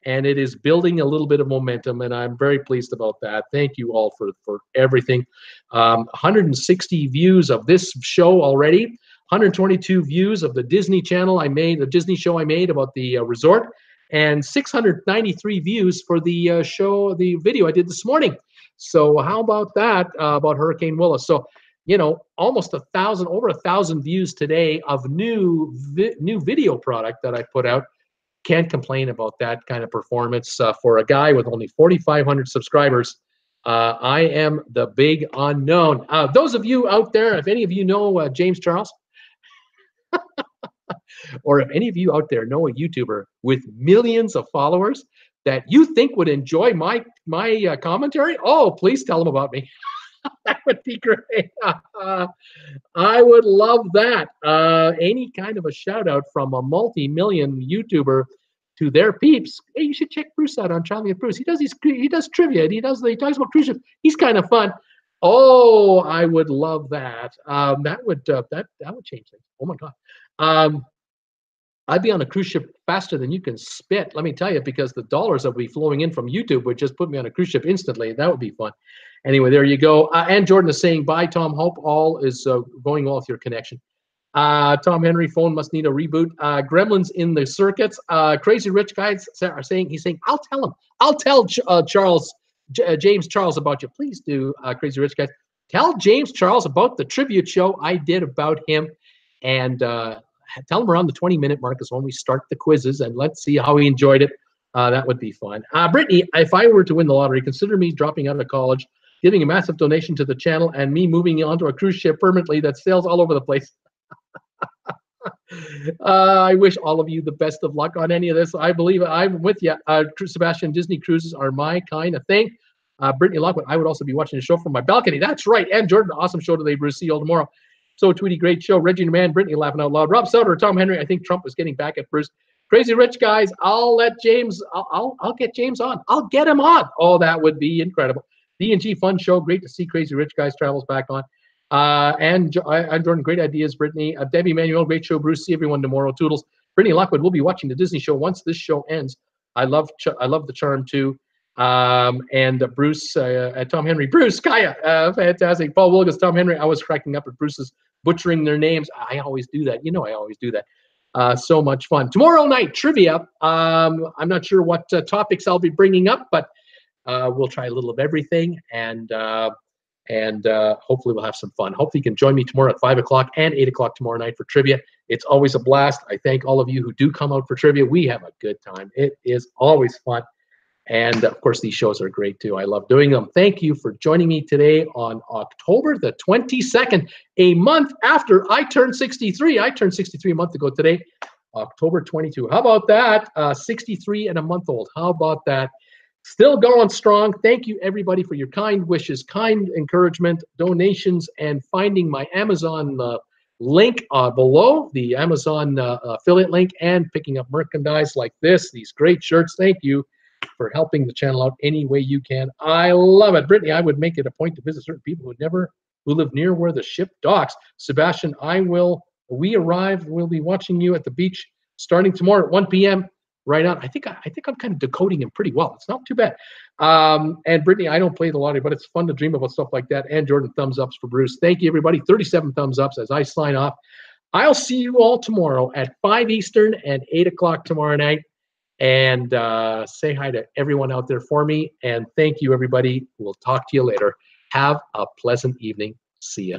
and it is building a little bit of momentum, and I'm very pleased about that. Thank you all for everything. 160 views of this show already, 122 views of the Disney channel I made, the Disney show I made about the resort, and 693 views for the show, the video I did this morning. So how about that, about Hurricane Willa? So, you know, almost 1,000, over 1,000 views today of new video product that I put out. Can't complain about that kind of performance for a guy with only 4,500 subscribers. I am the big unknown. Those of you out there, if any of you know James Charles, or if any of you out there know a YouTuber with millions of followers that you think would enjoy my commentary, oh, please tell them about me. That would be great. I would love that. Any kind of a shout out from a multi-million YouTuber to their peeps. Hey, you should check Bruce out on Charlie and Bruce. He does trivia, and he talks about cruise ships. He's kind of fun. Oh, I would love that. That would change things. Oh my God. I'd be on a cruise ship faster than you can spit, let me tell you, because the dollars that would be flowing in from YouTube would just put me on a cruise ship instantly. That would be fun. Anyway, there you go. And Jordan is saying, bye, Tom. Hope all is going well with your connection. Tom Henry, phone must need a reboot. Gremlins in the circuits. Crazy Rich guys are saying, he's saying, I'll tell him. I'll tell James Charles about you. Please do, Crazy Rich guys. Tell James Charles about the tribute show I did about him. And tell him around the 20-minute mark is when we start the quizzes, and let's see how he enjoyed it. That would be fun. Brittany, if I were to win the lottery, consider me dropping out of college, giving a massive donation to the channel, and me moving onto a cruise ship permanently that sails all over the place. I wish all of you the best of luck on any of this. I believe I'm with you. Sebastian, Disney cruises are my kind of thing. Brittany Lockwood, I would also be watching the show from my balcony. That's right. And Jordan, awesome show today, Bruce. See you all tomorrow. So Tweety, great show. Reggie Man, Brittany laughing out loud. Rob Soder, Tom Henry. I think Trump was getting back at Bruce. Crazy Rich guys. I'll let James. I'll get James on. I'll get him on. Oh, that would be incredible. D&G fun show. Great to see Crazy Rich guys travels back on. And Jordan, great ideas. Brittany, Debbie Manuel, great show. Bruce, see everyone tomorrow. Toodles. Brittany Lockwood, we'll be watching the Disney show once this show ends. I love the charm too. And Bruce, Tom Henry, Bruce, Kaya, fantastic. Paul Wilgus, Tom Henry. I was cracking up at Bruce's butchering their names. I always do that. You know, I always do that. So much fun. Tomorrow night, trivia. I'm not sure what topics I'll be bringing up, but we'll try a little of everything, and hopefully we'll have some fun. Hopefully you can join me tomorrow at 5 o'clock and 8 o'clock tomorrow night for trivia. It's always a blast. I thank all of you who do come out for trivia. We have a good time. It is always fun. And of course, these shows are great too. I love doing them. Thank you for joining me today on October the 22nd, a month after I turned 63. I turned 63 a month ago today, October 22. How about that? 63 and a month old. How about that? Still going strong. Thank you, everybody, for your kind wishes, kind encouragement, donations, and finding my Amazon link below, the Amazon affiliate link, and picking up merchandise like this, these great shirts. Thank you for helping the channel out any way you can. I love it. Brittany, I would make it a point to visit certain people who live near where the ship docks. Sebastian, we arrive. We'll be watching you at the beach starting tomorrow at 1 p.m. right on. I think I'm kind of decoding him pretty well. It's not too bad. And Brittany, I don't play the lottery, but it's fun to dream about stuff like that. And Jordan, thumbs ups for Bruce. Thank you, everybody. 37 thumbs ups as I sign off. I'll see you all tomorrow at 5 Eastern and 8 o'clock tomorrow night. And say hi to everyone out there for me. And thank you, everybody. We'll talk to you later. Have a pleasant evening. See ya.